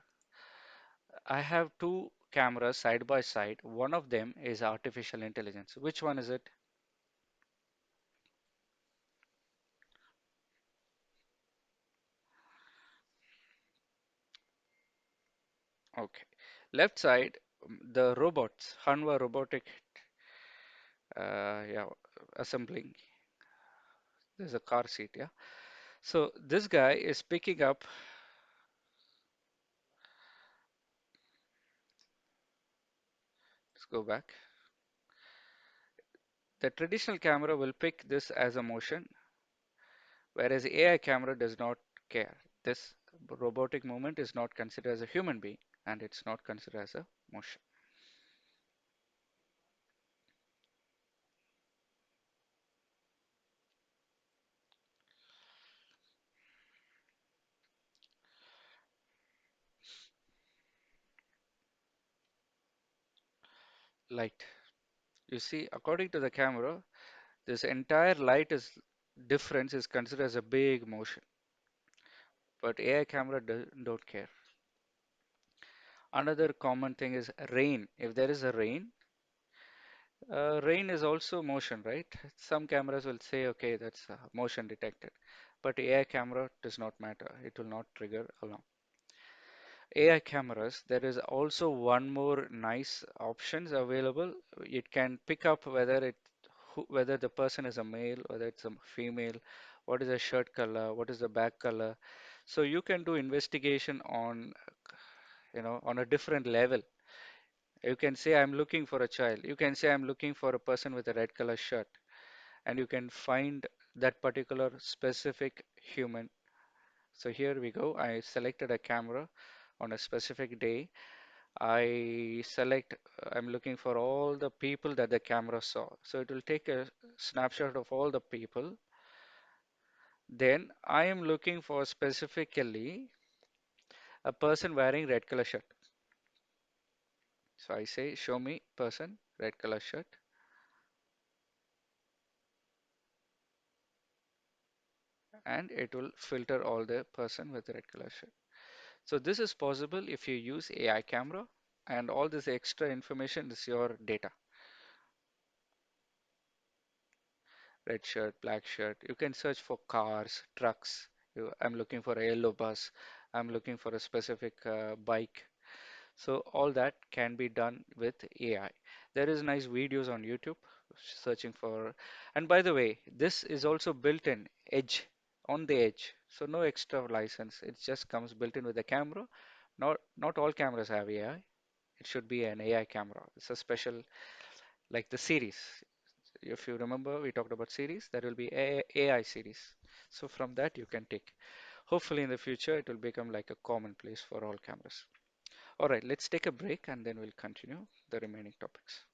I have two cameras side by side. One of them is artificial intelligence. Which one is it? Okay. Left side, the robots, Hanwha robotic, yeah, assembling. There's a car seat, yeah. So this guy is picking up, let's go back. The traditional camera will pick this as a motion, whereas AI camera does not care. This robotic movement is not considered as a human being and it's not considered as a motion. Light. You see, according to the camera, this entire light is difference is considered as a big motion, but AI camera don't care. Another common thing is rain. If there is a rain, rain is also motion, right? Some cameras will say, okay, that's motion detected, but AI camera does not matter. It will not trigger alarm. AI cameras, there is also one more nice options available. It can pick up whether the person is a male, whether it's a female, what is the shirt color, what is the back color. So you can do investigation on, on a different level. You can say I'm looking for a child. You can say I'm looking for a person with a red color shirt, and you can find that particular specific human. So here we go. I selected a camera on a specific day. I'm looking for all the people that the camera saw. So it will take a snapshot of all the people. Then I am looking for specifically a person wearing red color shirt. So I say, show me person, red color shirt, and it will filter all the person with the red color shirt. So this is possible if you use AI camera, and all this extra information is your data. Red shirt, black shirt. You can search for cars, trucks. I'm looking for a yellow bus. I'm looking for a specific bike. So all that can be done with AI. There is nice videos on YouTube searching for. And by the way, this is also built in edge, on the edge. So no extra license. It just comes built in with the camera. Not all cameras have AI. It should be an AI camera. It's a special, like the series. If you remember, we talked about series. There will be AI series. So from that you can take. Hopefully in the future it will become like a commonplace for all cameras. All right, let's take a break and then we'll continue the remaining topics.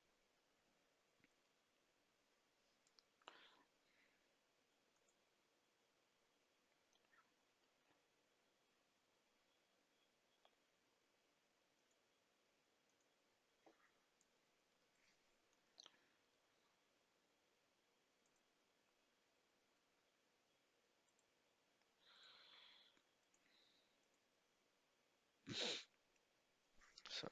So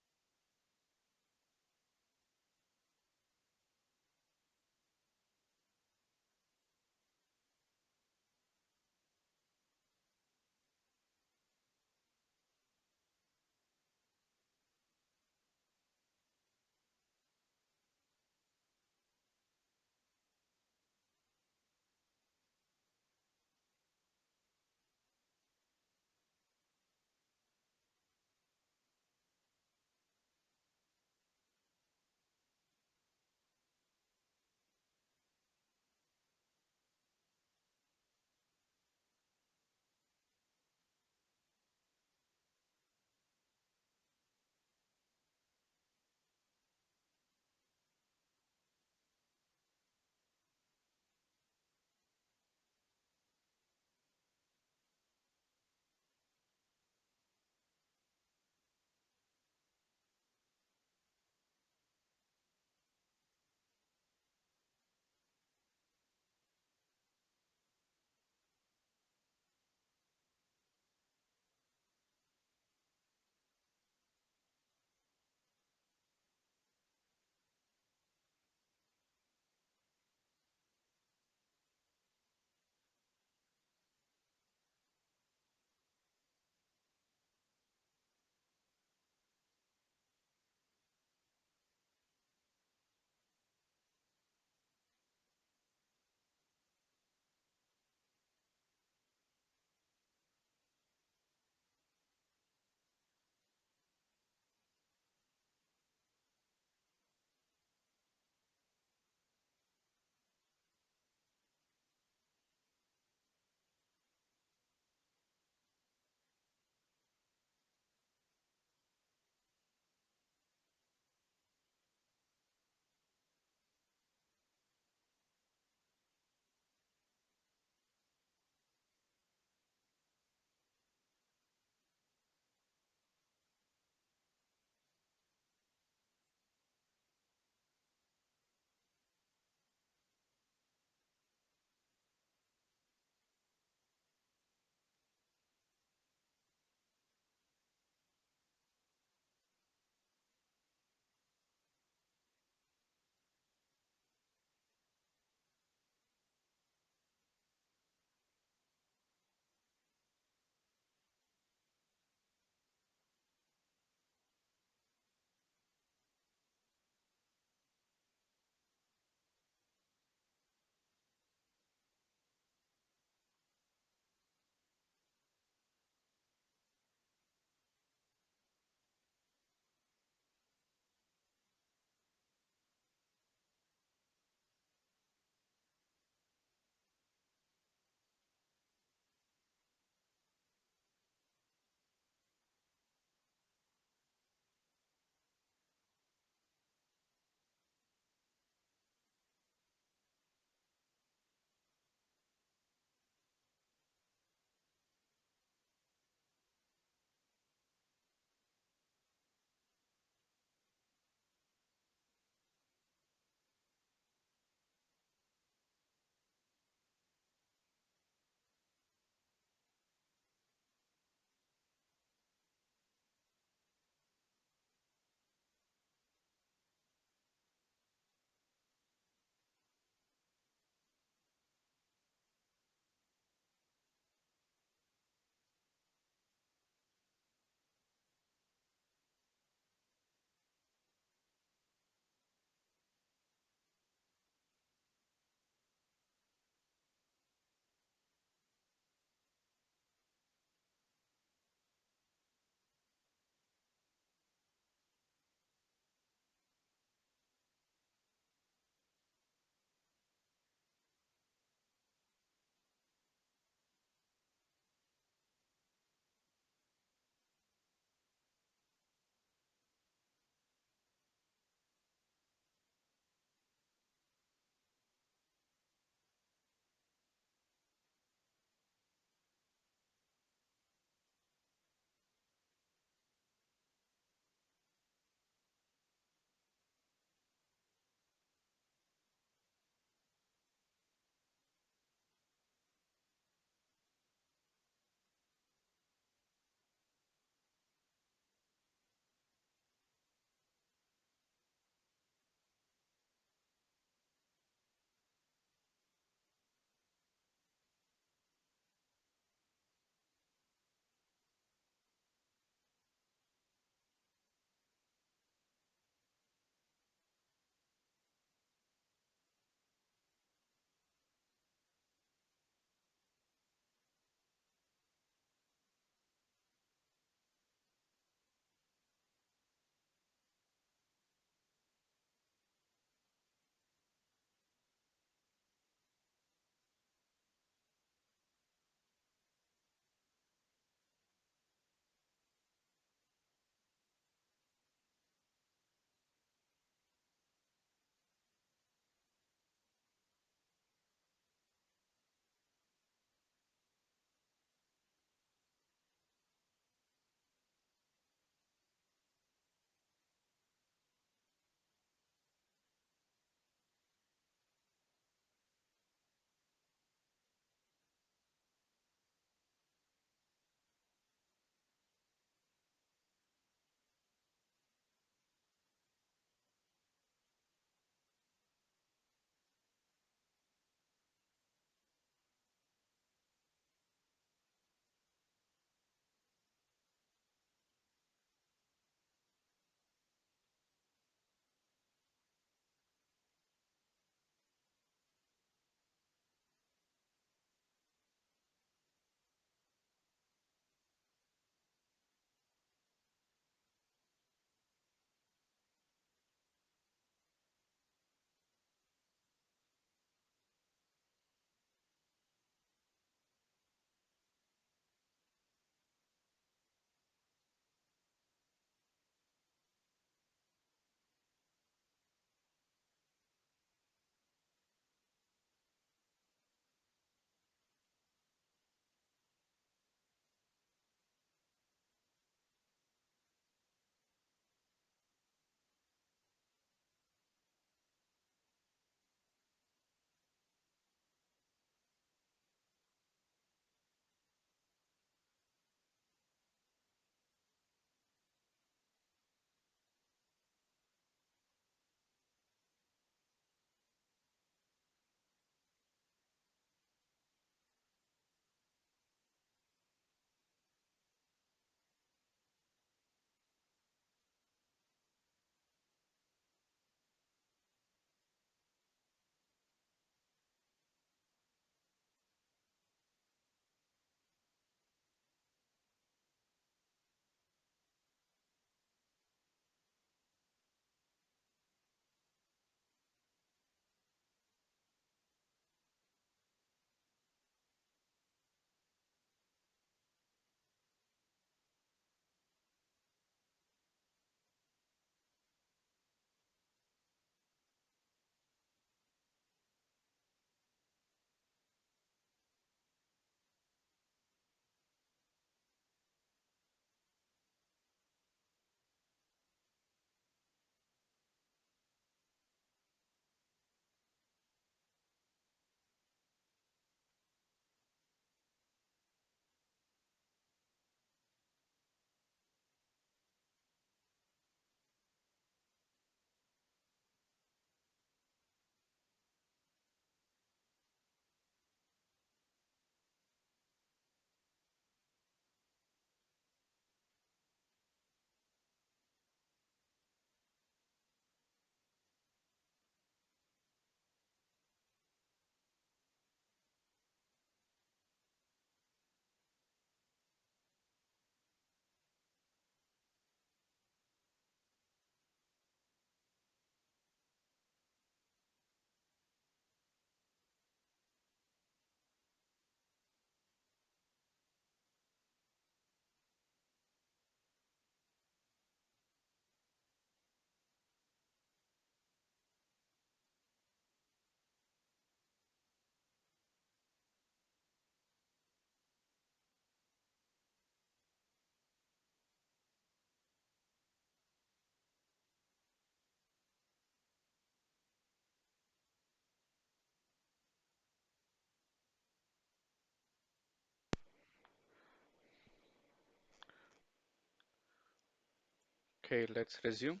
Okay, let's resume.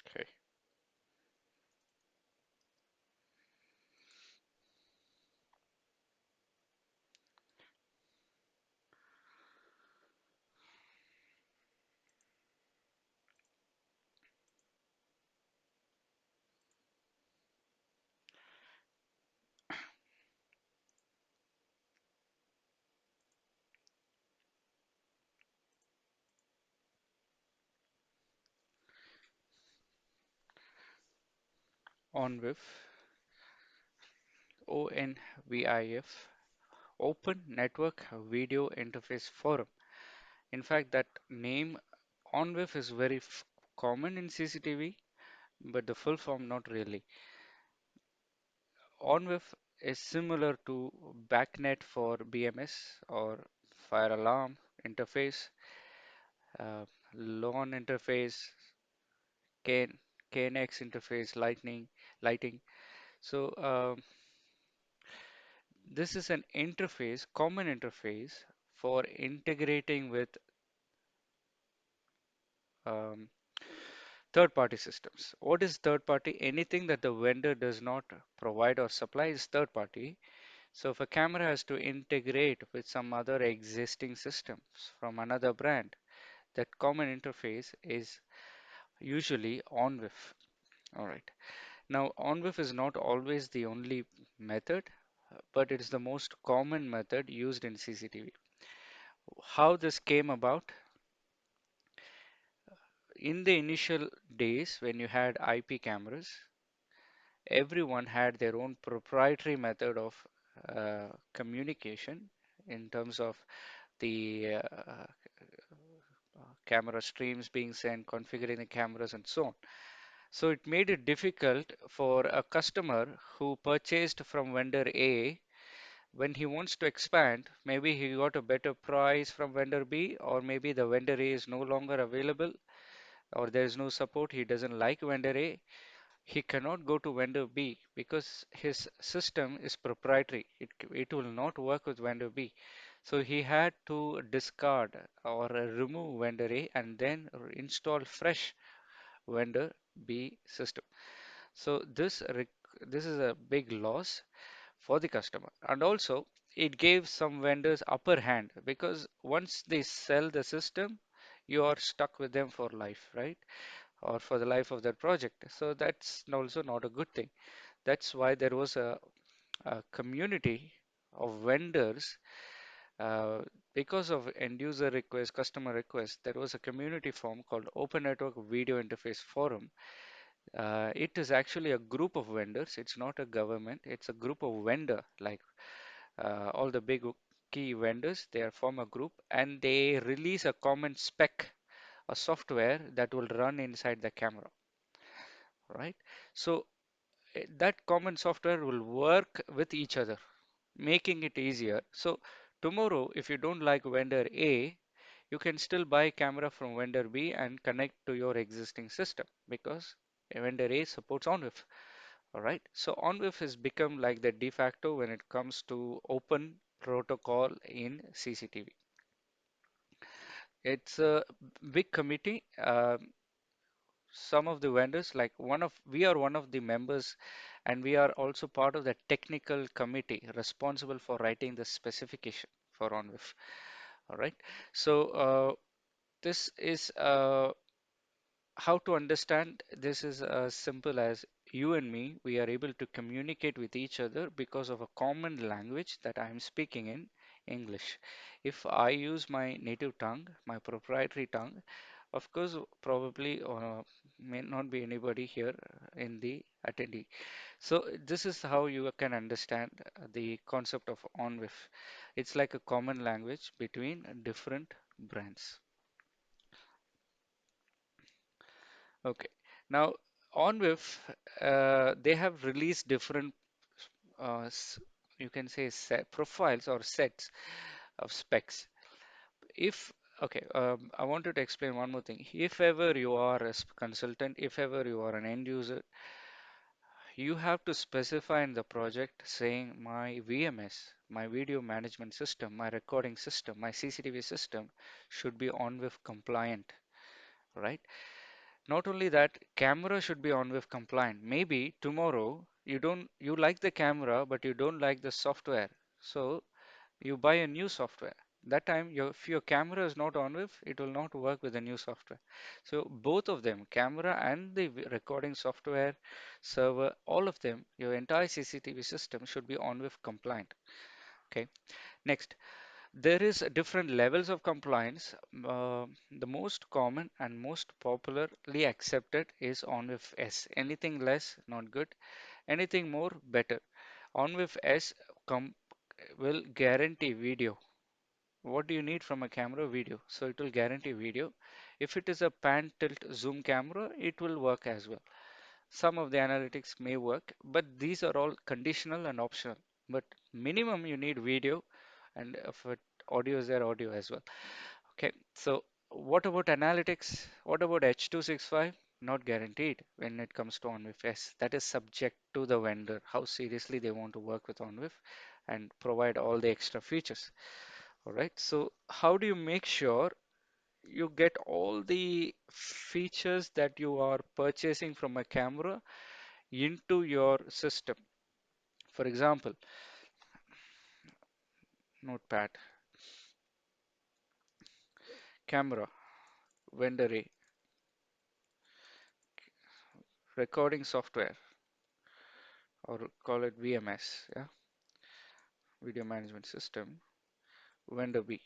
Okay, ONVIF, ONVIF, Open Network Video Interface Forum. In fact, that name ONVIF is very common in CCTV, but the full form not really. ONVIF is similar to BACnet for BMS or fire alarm interface, uh, LAN interface, KN, KNX interface, lighting. So this is an interface, common interface for integrating with um, third-party systems. What is third-party? Anything that the vendor does not provide or supply is third-party. So if a camera has to integrate with some other existing systems from another brand, that common interface is usually ONVIF. All right. Now, ONVIF is not always the only method, but it is the most common method used in CCTV. How this came about? In the initial days when you had IP cameras, everyone had their own proprietary method of communication in terms of the camera streams being sent, configuring the cameras, and so on. So it made it difficult for a customer who purchased from vendor A when he wants to expand. Maybe he got a better price from vendor B, or maybe the vendor A is no longer available, or there is no support. He doesn't like vendor A. He cannot go to vendor B because his system is proprietary. It will not work with vendor B. So he had to discard or remove vendor A and then install fresh vendor B system. So this is a big loss for the customer. And also it gave some vendors upper hand because once they sell the system, you are stuck with them for life, right? Or for the life of their project. So that's also not a good thing. That's why there was a community of vendors uh, because of end user requests, customer requests. There was a community form called Open Network Video Interface Forum. It is actually a group of vendors. It's not a government. It's a group of vendor, like all the big key vendors. They form a group and they release a common spec, a software that will run inside the camera, right? So that common software will work with each other, making it easier. So tomorrow, if you don't like vendor A, you can still buy camera from vendor B and connect to your existing system because vendor A supports ONVIF. All right. So ONVIF has become like the de facto when it comes to open protocol in CCTV. It's a big committee. Some of the vendors, like we are one of the members, and we are also part of the technical committee responsible for writing the specification for ONVIF. All right. So this is how to understand. This is as simple as you and me, we are able to communicate with each other because of a common language that I am speaking in English. If I use my native tongue, my proprietary tongue, of course, probably may not be anybody here in the attendee. So this is how you can understand the concept of ONVIF. It's like a common language between different brands. Okay. Now, OnWIF, they have released different, you can say, set profiles or sets of specs. If, okay, I wanted to explain one more thing. If ever you are a consultant, if ever you are an end user, you have to specify in the project saying my VMS, my video management system, my recording system, my CCTV system should be OnWIF compliant, right? Not only that, camera should be OnWIF compliant. Maybe tomorrow you like the camera, but you don't like the software. So you buy a new software. That time, if your camera is not OnWIF, it will not work with the new software. So both of them, camera and the recording software, server, all of them, your entire CCTV system should be OnWIF compliant. Okay. Next, there is different levels of compliance. The most common and most popularly accepted is OnWIF S. Anything less, not good. Anything more, better. OnWIF S com will guarantee video. What do you need from a camera? Video. So it will guarantee video. If it is a pan tilt zoom camera, it will work as well. Some of the analytics may work, but these are all conditional and optional. But minimum you need video, and if audio is there, audio as well. Okay, so what about analytics? What about H265? Not guaranteed when it comes to OnWIF S. That is subject to the vendor, how seriously they want to work with OnWIF and provide all the extra features. All right, so how do you make sure you get all the features that you are purchasing from a camera into your system? For example, notepad, camera, vendor A, recording software, or call it VMS, yeah, video management system, vendor B.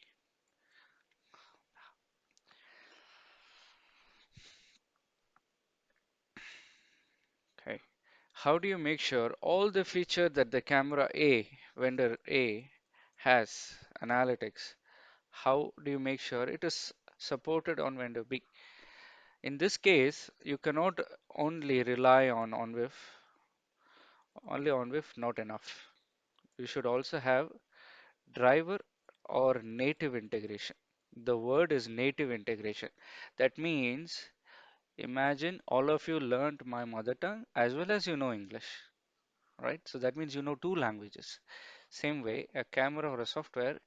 Okay. How do you make sure all the feature that the camera A, vendor A, has, analytics, how do you make sure it is supported on vendor B? In this case, you cannot only rely on OnWIF, only OnWIF, not enough. You should also have driver or native integration. The word is native integration. That means imagine all of you learned my mother tongue as well as you know English, right? So that means you know two languages. Same way, a camera or a software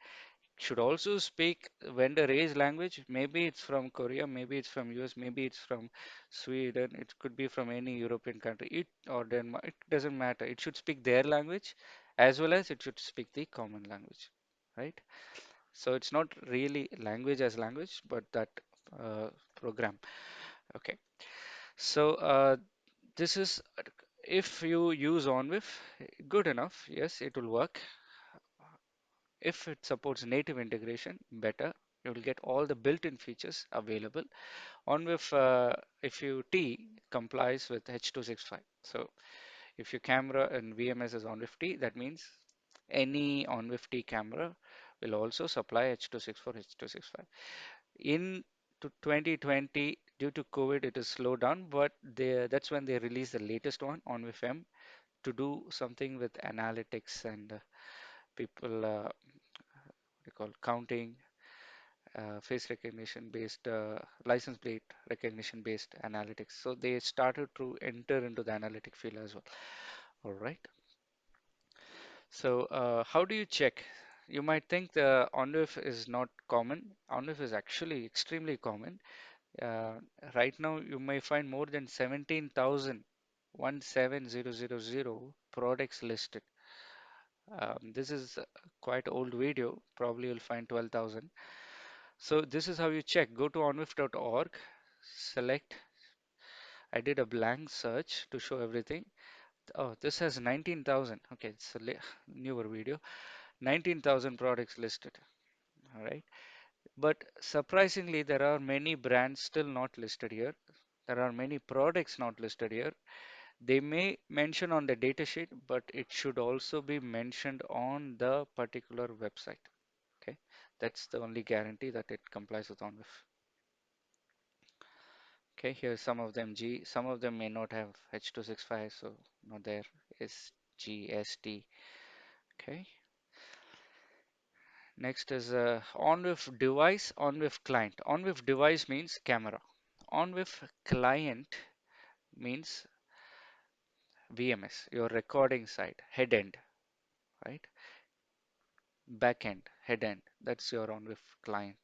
should also speak vendor A's language. Maybe it's from Korea, maybe it's from US, maybe it's from Sweden, it could be from any European country, it or Denmark, it doesn't matter. It should speak their language as well as it should speak the common language, right? So it's not really language as language, but that uh, program. Okay. So this is if you use OnWIF, good enough. Yes, it will work. If it supports native integration, better. You will get all the built-in features available. OnWIF, if you T complies with H265. So if your camera and VMS is OnWIF T, that means any OnWIF T camera will also supply H264, H265. In to 2020, due to COVID, it is slowed down, but that's when they released the latest one OnWIF M to do something with analytics and people, what you call counting, face recognition based, license plate recognition based analytics. So they started to enter into the analytic field as well. All right. So how do you check? You might think the OnWIF is not common. OnWIF is actually extremely common. Uh, right now, you may find more than 17,000, 17000 products listed. This is a quite old video. Probably you'll find 12,000. So this is how you check. Go to onwif.org, select. I did a blank search to show everything. Oh, this has 19,000. Okay, it's a newer video. 19,000 products listed. All right. But surprisingly, there are many brands still not listed here. There are many products not listed here. They may mention on the datasheet, but it should also be mentioned on the particular website. Okay, that's the only guarantee that it complies with OnWIF. Okay, here's some of them G. Some of them may not have H265, so not there is GST. Okay. Next is on with device, on with client. On with device means camera. On with client means VMS, your recording side, head end, right? Back end, head end. That's your on with client.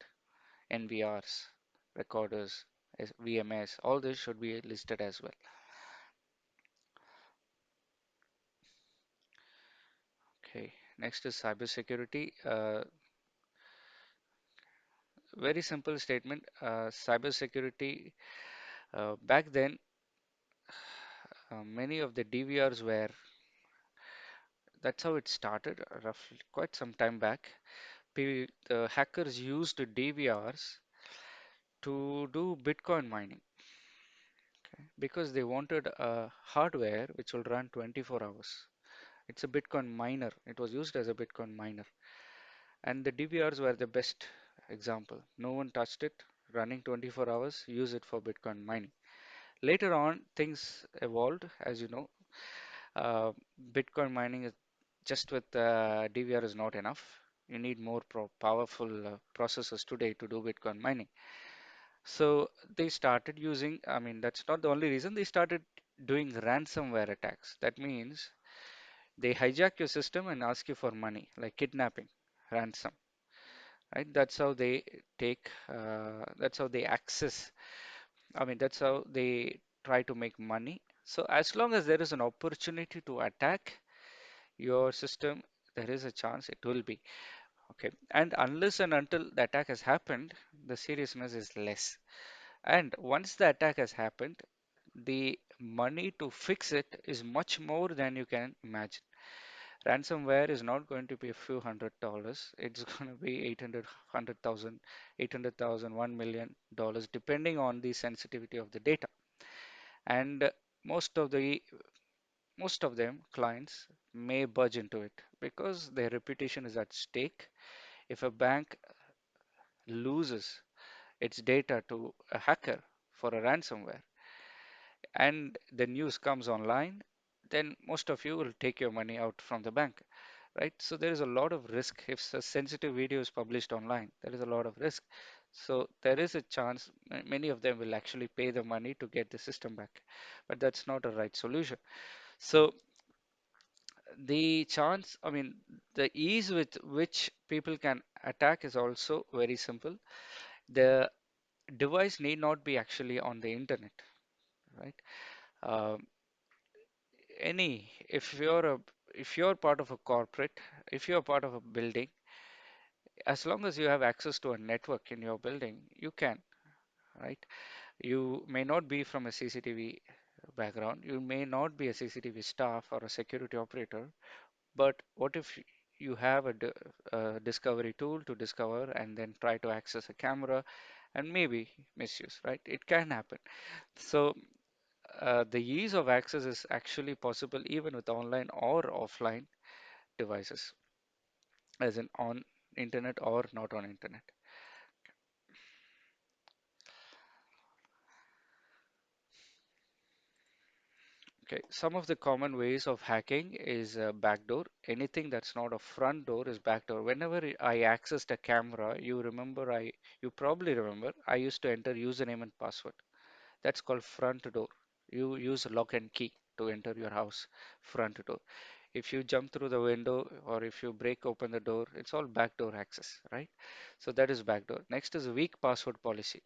NVRs, recorders, VMS, all this should be listed as well. Okay, next is cybersecurity. Very simple statement. Cybersecurity, back then, many of the DVRs were, that's how it started, roughly quite some time back. The hackers used DVRs to do Bitcoin mining, okay, because they wanted a hardware which will run 24 hours. It's a Bitcoin miner. It was used as a Bitcoin miner. And the DVRs were the best example. No one touched it, running 24 hours, use it for Bitcoin mining. Later on, things evolved, as you know. Uh, Bitcoin mining is just with DVR is not enough. You need more powerful processors today to do Bitcoin mining. So they started using, I mean, that's not the only reason, they started doing ransomware attacks. That means they hijack your system and ask you for money, like kidnapping, ransom, right? That's how they that's how they access, I mean, that's how they try to make money. So as long as there is an opportunity to attack your system, there is a chance it will be. Okay. And unless and until the attack has happened, the seriousness is less. And once the attack has happened, the money to fix it is much more than you can imagine. Ransomware is not going to be a few $100. It's going to be 800, 100,000, 800,000, $1 million, depending on the sensitivity of the data. And most of the most of them clients may budge into it because their reputation is at stake. If a bank loses its data to a hacker for a ransomware and the news comes online, then most of you will take your money out from the bank, right? So there is a lot of risk. If a sensitive video is published online, there is a lot of risk. So there is a chance many of them will actually pay the money to get the system back, but that's not a right solution. So the chance, I mean, the ease with which people can attack is also very simple. The device need not be actually on the internet, right? Um, if you're part of a corporate, if you're part of a building, as long as you have access to a network in your building, you can, right? You may not be from a CCTV background, you may not be a CCTV staff or a security operator, but what if you have a discovery tool to discover and then try to access a camera and maybe misuse, right? It can happen. So the ease of access is actually possible even with online or offline devices, as in on internet or not on internet. Okay, some of the common ways of hacking is backdoor. Anything that's not a front door is backdoor. Whenever I accessed a camera, you probably remember, I used to enter username and password. That's called front door. You use lock and key to enter your house, front door. If you jump through the window or if you break open the door, it's all backdoor access, right? So that is backdoor. Next is weak password policy.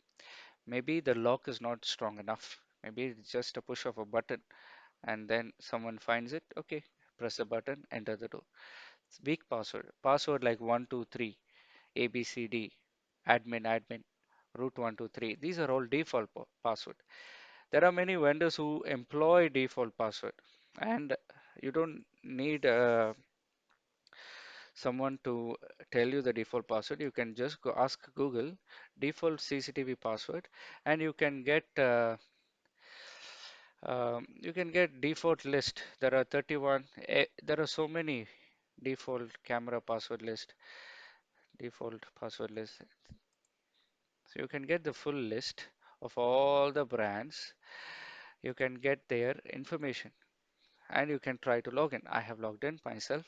Maybe the lock is not strong enough. Maybe it's just a push of a button and then someone finds it. Okay, press a button, enter the door. It's weak password. Password like 123, ABCD, admin, root 123. These are all default password. There are many vendors who employ default password, and you don't need someone to tell you the default password. You can just go ask Google default CCTV password, and you can get default list. There are 31. There are so many default camera password list, default password list. So you can get the full list of all the brands. You can get their information and you can try to log in. I have logged in myself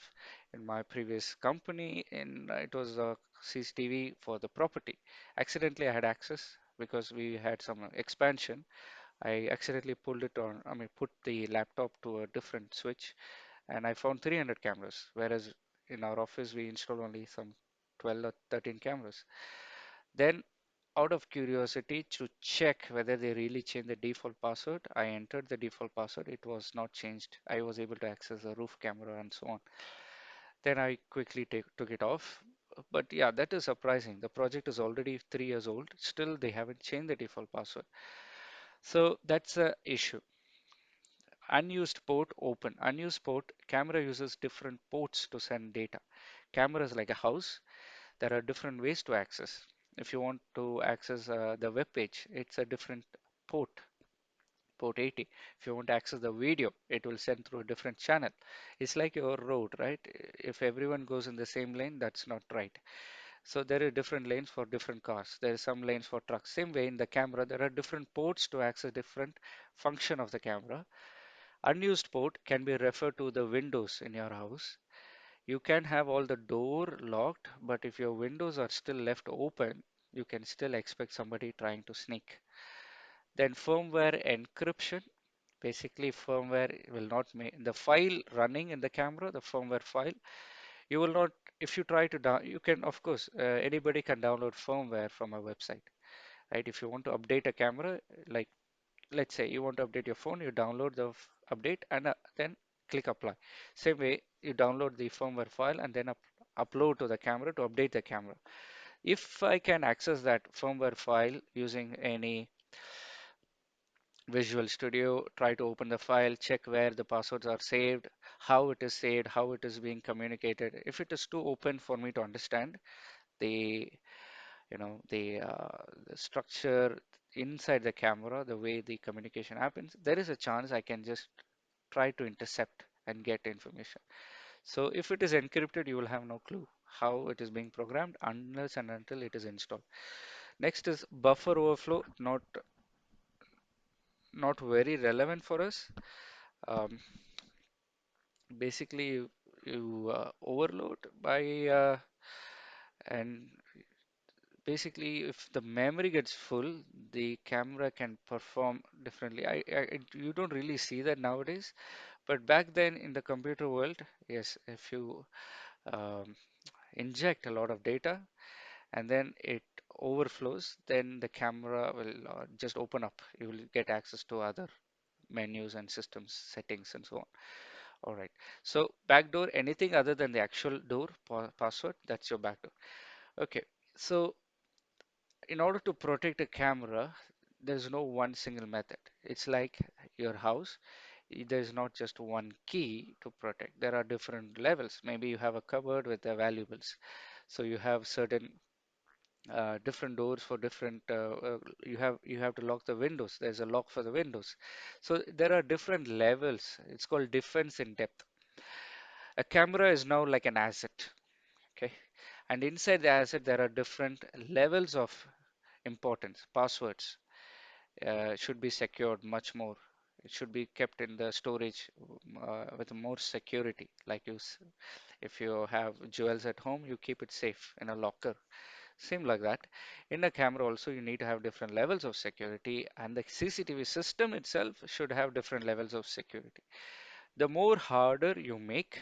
in my previous company, and it was a CCTV for the property. Accidentally, I had access because we had some expansion. I accidentally pulled it on, I mean, put the laptop to a different switch, and I found 300 cameras, whereas in our office we installed only some 12 or 13 cameras. Then, out of curiosity to check whether they really changed the default password, I entered the default password. It was not changed. I was able to access the roof camera and so on. Then I quickly took it off. But yeah, that is surprising. The project is already 3 years old. Still, they haven't changed the default password. So that's a issue. Unused port open. Unused port, camera uses different ports to send data. Camera is like a house. There are different ways to access. If you want to access the web page, it's a different port, port 80. If you want to access the video, it will send through a different channel. It's like your road, right? If everyone goes in the same lane, that's not right. So there are different lanes for different cars. There are some lanes for trucks. Same way in the camera, there are different ports to access different function of the camera. Unused port can be referred to the windows in your house. You can have all the door locked, but if your windows are still left open, you can still expect somebody trying to sneak. Then firmware encryption. Basically, firmware will not make the file running in the camera, the firmware file. You will not, if you try to down, you can, of course, anybody can download firmware from a website, right? If you want to update a camera, like let's say you want to update your phone, you download the update and then click apply. Same way, you download the firmware file and then upload to the camera to update the camera. If I can access that firmware file using any Visual Studio, try to open the file, check where the passwords are saved, how it is being communicated. If it is too open for me to understand the, the structure inside the camera, the way the communication happens, there is a chance I can just try to intercept and get information. So if it is encrypted, you will have no clue how it is being programmed unless and until it is installed. Next is buffer overflow, not very relevant for us. Um, Basically, you overload by and basically if the memory gets full, the camera can perform differently. You don't really see that nowadays, but back then in the computer world, yes, if you um, inject a lot of data and then it overflows, then the camera will just open up. You will get access to other menus and systems settings and so on. All right. So backdoor, anything other than the actual door password, that's your backdoor. Okay. So in order to protect a camera, there's no one single method. It's like your house. There's not just one key to protect. There are different levels. Maybe you have a cupboard with the valuables. So you have certain different doors for different you have to lock the windows. There's a lock for the windows. So there are different levels. It's called defense in depth. A camera is now like an asset, okay? And inside the asset, there are different levels of importance. Passwords should be secured much more. It should be kept in the storage with more security. Like if you have jewels at home, you keep it safe in a locker. Same like that. In a camera also, you need to have different levels of security, and the CCTV system itself should have different levels of security. The more harder you make,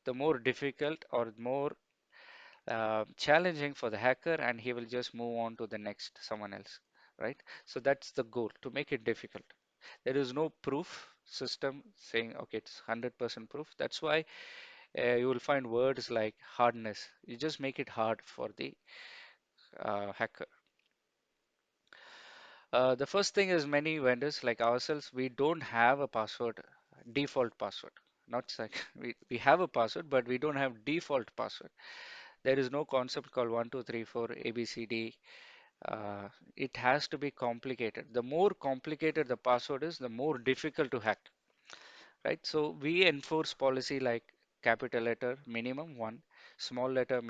the more difficult or more challenging for the hacker, and he will just move on to the next someone else, right? So that's the goal, to make it difficult. There is no proof system saying okay, it's 100% proof. That's why you will find words like hardness. You just make it hard for the hacker. The first thing is, many vendors like ourselves, we don't have a password, default password. Not like we have a password, but we don't have default password. There is no concept called 1 2 3 4 ABCD. It has to be complicated. The more complicated the password is, the more difficult to hack, right? So we enforce policy like capital letter minimum one, small letter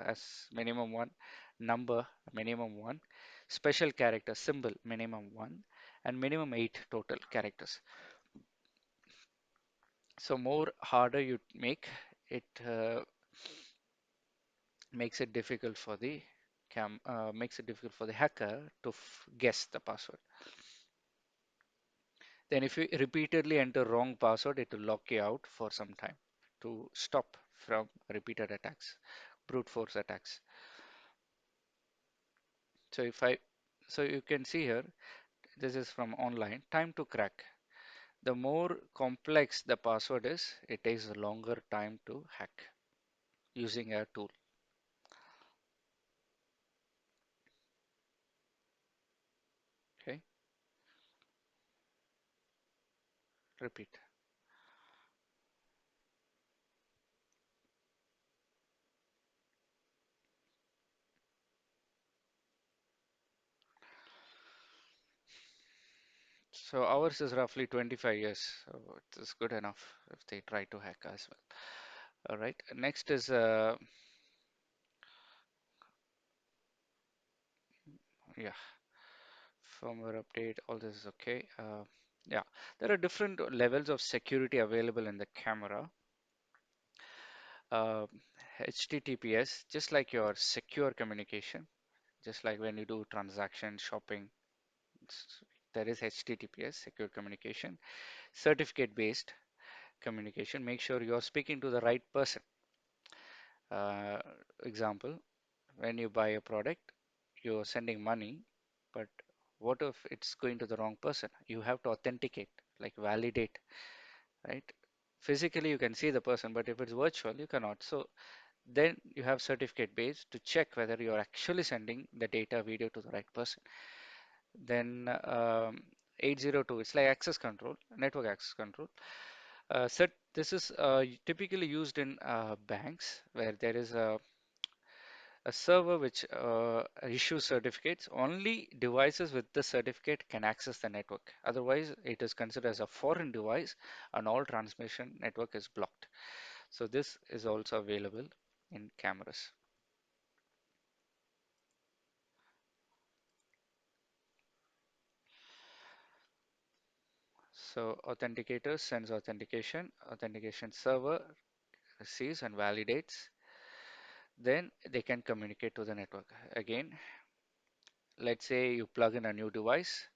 as minimum one, number minimum one. special character symbol minimum 1 and minimum 8 total characters. So more harder you make it, makes it difficult for the makes it difficult for the hacker to guess the password. Then if you repeatedly enter wrong password, it will lock you out for some time to stop from repeated attacks, brute force attacks. So if I, so you can see here, this is from online, time to crack. The more complex the password is, it takes a longer time to hack using a tool. Okay, repeat. So ours is roughly 25 years, so it is good enough if they try to hack as well. All right, next is yeah, firmware update, all this is okay. Yeah, there are different levels of security available in the camera. Uh, HTTPS, just like your secure communication, just like when you do transaction shopping, s- there is HTTPS, secure communication. Certificate based communication, make sure you're speaking to the right person. Uh, Example, when you buy a product, you're sending money, but what if it's going to the wrong person? You have to authenticate, like validate, right? Physically, you can see the person, but if it's virtual, you cannot. So then you have certificate based to check whether you're actually sending the data video to the right person. Then 802, it's like access control, network access control. This is typically used in banks where there is a server which issues certificates. Only devices with the certificate can access the network. Otherwise, it is considered as a foreign device and all transmission network is blocked. So this is also available in cameras. So authenticator sends authentication server receives and validates, then they can communicate to the network. Again, let's say you plug in a new device,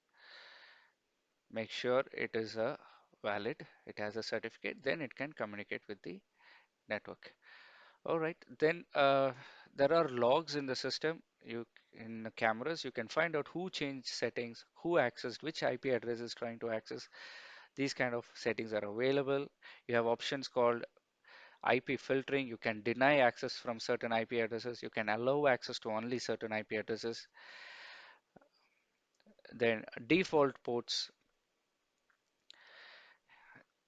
make sure it is a valid, it has a certificate, then it can communicate with the network. All right, then there are logs in the system. You in the cameras, you can find out who changed settings, who accessed, which IP address is trying to access. These kind of settings are available. You have options called IP filtering. You can deny access from certain IP addresses. You can allow access to only certain IP addresses. Then default ports.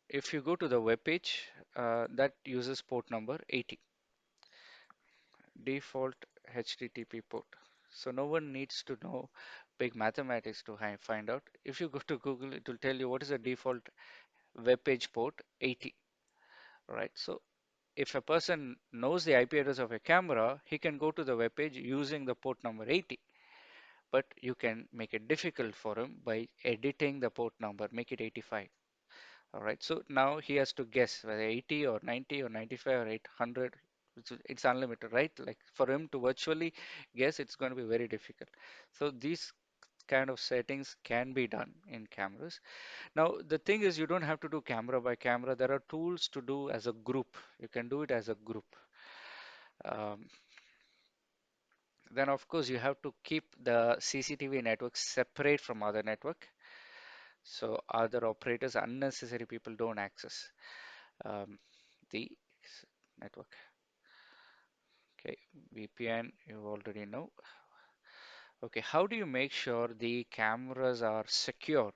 If you go to the web page, that uses port number 80, default HTTP port. So no one needs to know big mathematics to find out. If you go to Google, it will tell you what is the default web page port 80, right? So if a person knows the IP address of a camera, he can go to the web page using the port number 80. But you can make it difficult for him by editing the port number, make it 85. All right, so now he has to guess whether 80 or 90 or 95 or 800. It's unlimited, right? Like for him to virtually guess, it's going to be very difficult. So these kind of settings can be done in cameras. Now, the thing is, you don't have to do camera by camera. There are tools to do as a group. You can do it as a group. Um, then, of course, you have to keep the CCTV network separate from other network. So other operators, unnecessary people don't access um, the network. Okay, VPN, you already know. Okay, how do you make sure the cameras are secure?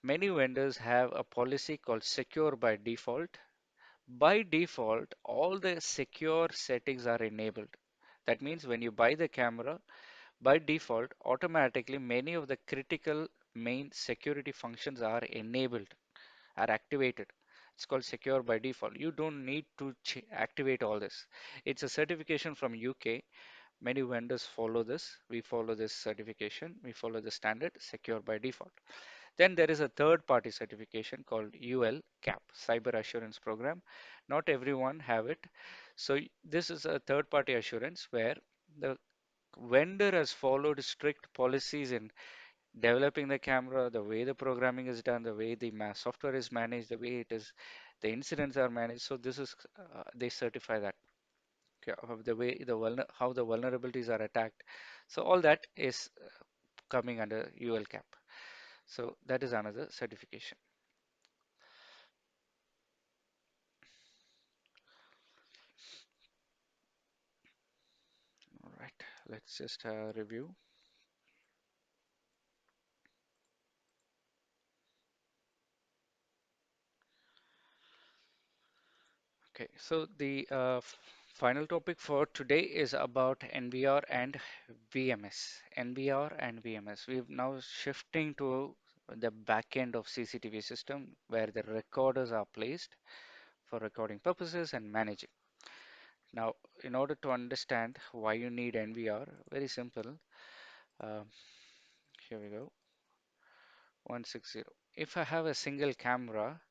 Many vendors have a policy called secure by default. By default, all the secure settings are enabled. That means when you buy the camera, by default, automatically many of the critical main security functions are enabled, are activated. It's called secure by default. You don't need to activate all this. It's a certification from UK. Many vendors follow this. We follow this certification. We follow the standard secure by default. Then there is a third party certification called UL CAP, Cyber Assurance Program. Not everyone have it. So this is a third party assurance where the vendor has followed strict policies in developing the camera, the way the programming is done, the way the software is managed, the way it is, the incidents are managed. So this is they certify that of the way how the vulnerabilities are attacked. So all that is coming under UL CAP. So that is another certification. All right, let's just review. Okay, so the final topic for today is about NVR and VMS. NVR and VMS. We're now shifting to the back end of CCTV system where the recorders are placed for recording purposes and managing. Now, in order to understand why you need NVR, very simple. Um, Here we go. 160. If I have a single camera,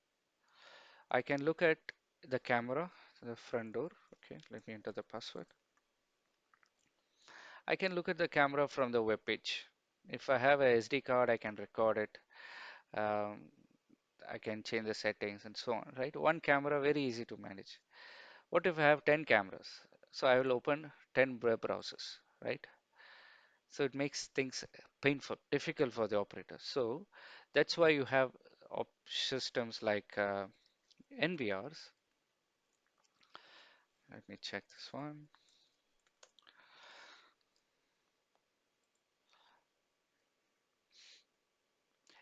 I can look at the camera, the front door. Okay, let me enter the password. I can look at the camera from the web page. If I have a SD card, I can record it. Um, I can change the settings and so on, right? One camera, very easy to manage. What if I have 10 cameras? So I will open 10 web browsers, right? So it makes things painful, difficult for the operator. So that's why you have systems like NVRs. Let me check this one.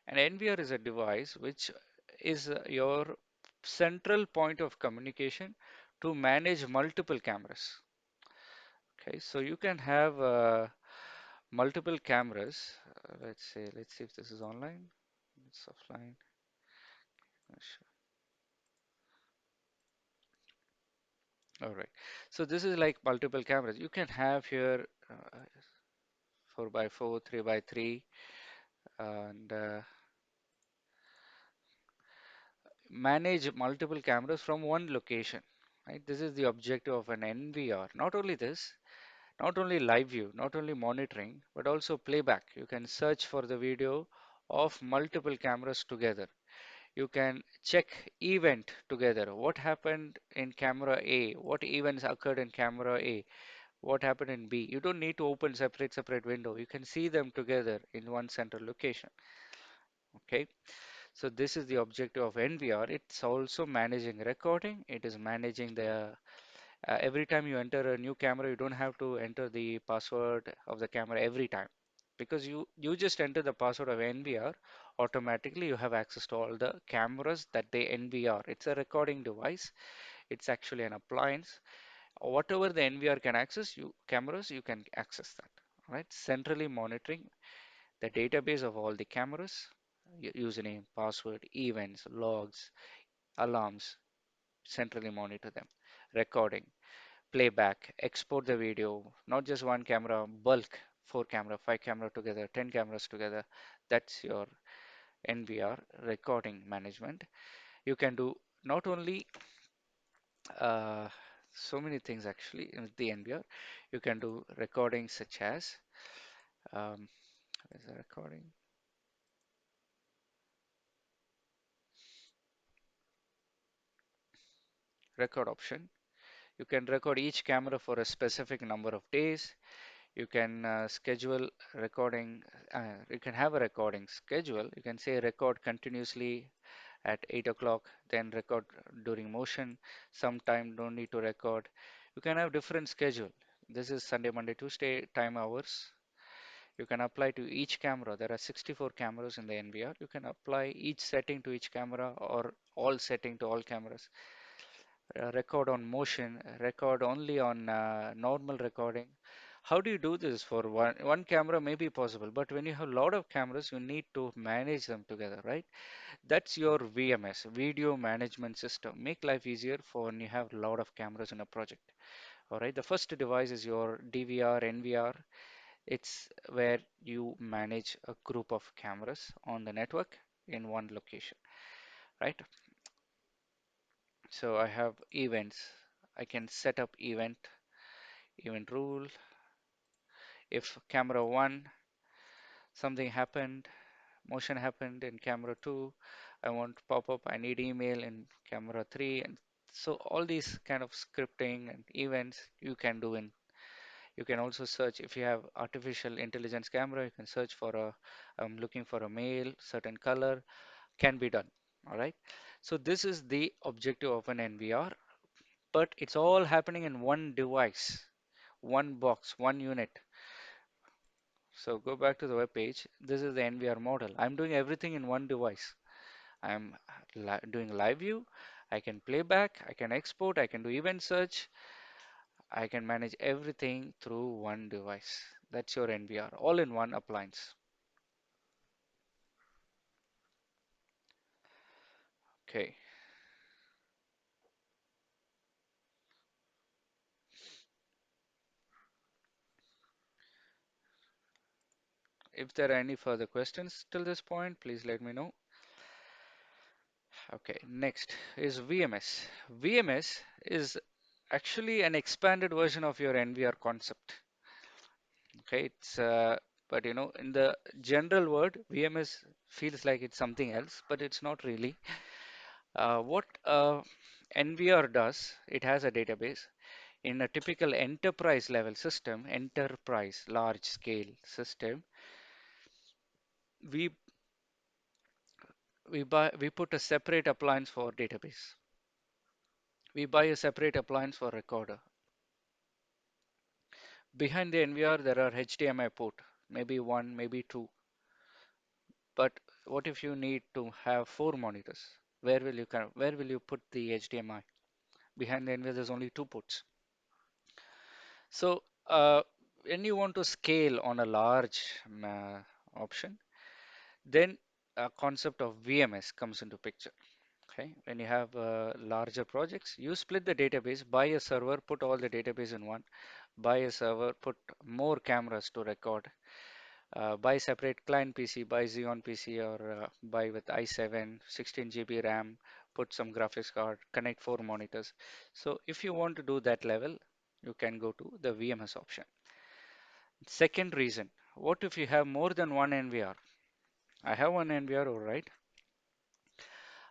An NVR is a device which is your central point of communication to manage multiple cameras. Okay, so you can have multiple cameras. Let's see if this is online. It's offline. Sure. All right. So this is like multiple cameras. You can have here 4 by 4, 3 by 3, and manage multiple cameras from one location. Right? This is the objective of an NVR. Not only this, not only live view, not only monitoring, but also playback. You can search for the video of multiple cameras together. You can check event together. What happened in camera A? What events occurred in camera A? What happened in B? You don't need to open separate window. You can see them together in one central location. Okay. So this is the objective of NVR. It's also managing recording. It is managing the every time you enter a new camera, you don't have to enter the password of the camera every time because you just enter the password of NVR. Automatically, you have access to all the cameras that they NVR. It's a recording device. It's actually an appliance. Whatever the NVR can access, you cameras, you can access that. Right? Centrally monitoring the database of all the cameras, username, password, events, logs, alarms, centrally monitor them. Recording, playback, export the video, not just one camera, bulk, 4 camera, 5 camera together, 10 cameras together. That's your NVR recording management. You can do not only uh, so many things actually in the NVR. You can do recordings such as um, where's the recording? Record option. You can record each camera for a specific number of days. You can schedule recording. You can have a recording schedule. You can say record continuously at 8 o'clock, then record during motion. Sometime don't need to record. You can have different schedule. This is Sunday, Monday, Tuesday time hours. You can apply to each camera. There are 64 cameras in the NVR. You can apply each setting to each camera or all setting to all cameras. Record on motion, record only on normal recording. How do you do this for one camera may be possible, but when you have a lot of cameras, you need to manage them together, right? That's your VMS, video management system. Make life easier for when you have a lot of cameras in a project. All right, the first device is your DVR, NVR. It's where you manage a group of cameras on the network in one location, right? So I have events. I can set up event rule. If camera 1, something happened, motion happened in camera 2, I want pop-up, I need email in camera 3, and so all these kind of scripting and events you can do in. You can also search if you have artificial intelligence camera, you can search for I'm looking for a male, certain color, can be done. All right. So this is the objective of an NVR, but it's all happening in one device, one box, one unit. So go back to the web page. This is the NVR model. I'm doing everything in one device. I'm doing live view. I can play back. I can export. I can do event search. I can manage everything through one device. That's your NVR, all in one appliance. Okay. If there are any further questions till this point, please let me know. Okay, next is VMS. VMS is actually an expanded version of your NVR concept. Okay, but in the general word, VMS feels like it's something else, but it's not really. What NVR does, it has a database. In a typical enterprise level system, enterprise large scale system, we we put a separate appliance for database. We buy a separate appliance for recorder. Behind the NVR, there are HDMI port, maybe one, maybe two. But what if you need to have four monitors? Where will you put the HDMI? Behind the NVR, there's only two ports. So when you want to scale on a large option, then a concept of VMS comes into picture. Okay, when you have larger projects, you split the database, buy a server, put all the database in one, buy a server, put more cameras to record, buy separate client PC, buy Xeon PC or buy with i7, 16 GB RAM, put some graphics card, connect four monitors. So if you want to do that level, you can go to the VMS option. Second reason, what if you have more than one NVR? I have one NVR, all right.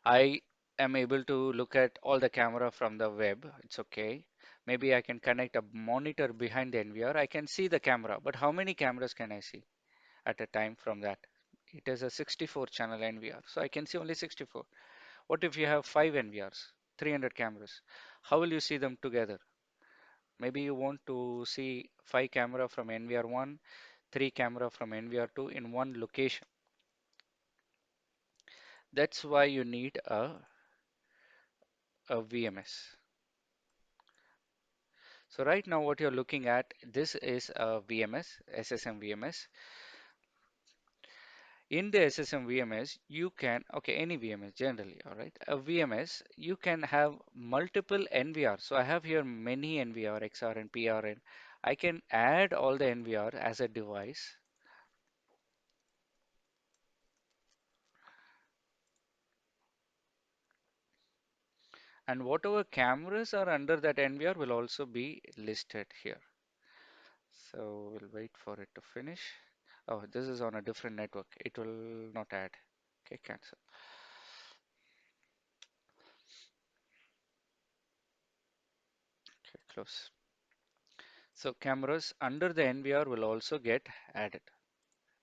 I am able to look at all the camera from the web. It's okay. Maybe I can connect a monitor behind the NVR. I can see the camera, but how many cameras can I see at a time from that? It is a 64 channel NVR, so I can see only 64. What if you have five NVRs, 300 cameras? How will you see them together? Maybe you want to see five camera from NVR 1, three camera from NVR 2 in one location. That's why you need a VMS. So right now what you're looking at, this is a VMS, SSM VMS. In the SSM VMS, you can, okay, any VMS generally, all right, a VMS, you can have multiple NVR. So I have here many NVR, XR and PRN. I can add all the NVR as a device. And whatever cameras are under that NVR will also be listed here. So we'll wait for it to finish. Oh, this is on a different network. It will not add. Okay, cancel. Okay, close. So cameras under the NVR will also get added.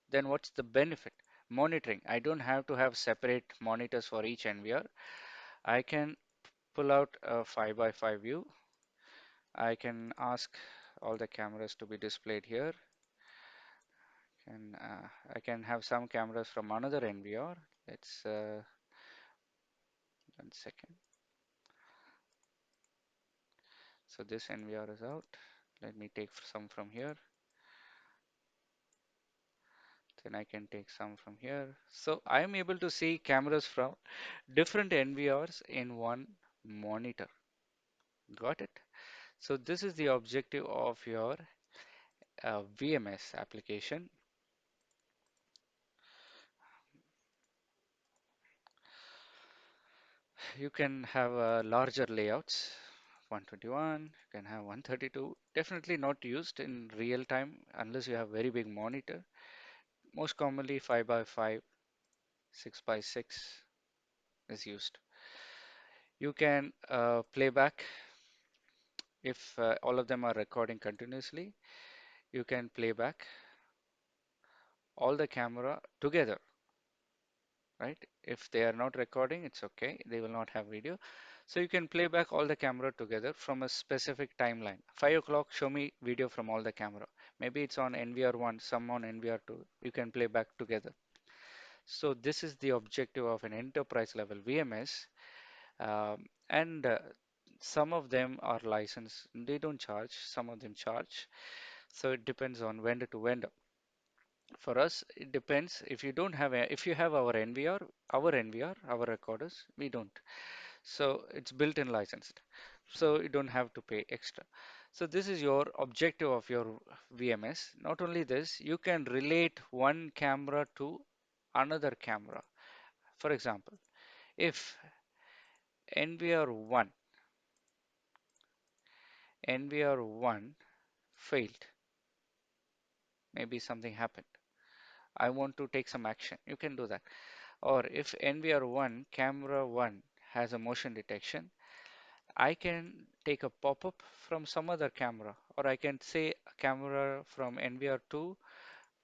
Then what's the benefit? Monitoring. I don't have to have separate monitors for each NVR. I can pull out a 5 by 5 view. I can ask all the cameras to be displayed here. And I can have some cameras from another NVR. Let's 1 second. So this NVR is out. Let me take some from here. Then I can take some from here. So I am able to see cameras from different NVRs in one monitor. Got it? So this is the objective of your VMS application. You can have larger layouts, 121, you can have 132. Definitely not used in real time unless you have very big monitor. Most commonly 5 by 5, 6 by 6 is used. You can play back if all of them are recording continuously. You can play back all the camera together, right? If they are not recording, it's okay. They will not have video. So you can play back all the camera together from a specific timeline. 5 o'clock, show me video from all the camera. Maybe it's on NVR1, some on NVR2. You can play back together. So this is the objective of an enterprise level VMS. And some of them are licensed. They don't charge. Some of them charge. So it depends on vendor to vendor. For us, it depends. If you don't have if you have our recorders, we don't. So it's built-in licensed. So you don't have to pay extra. So this is your objective of your VMS. Not only this, you can relate one camera to another camera. For example, if NVR1 NVR1 failed, maybe something happened. I want to take some action. You can do that. Or if NVR1 camera 1 has a motion detection, I can take a pop-up from some other camera, or I can say camera from NVR2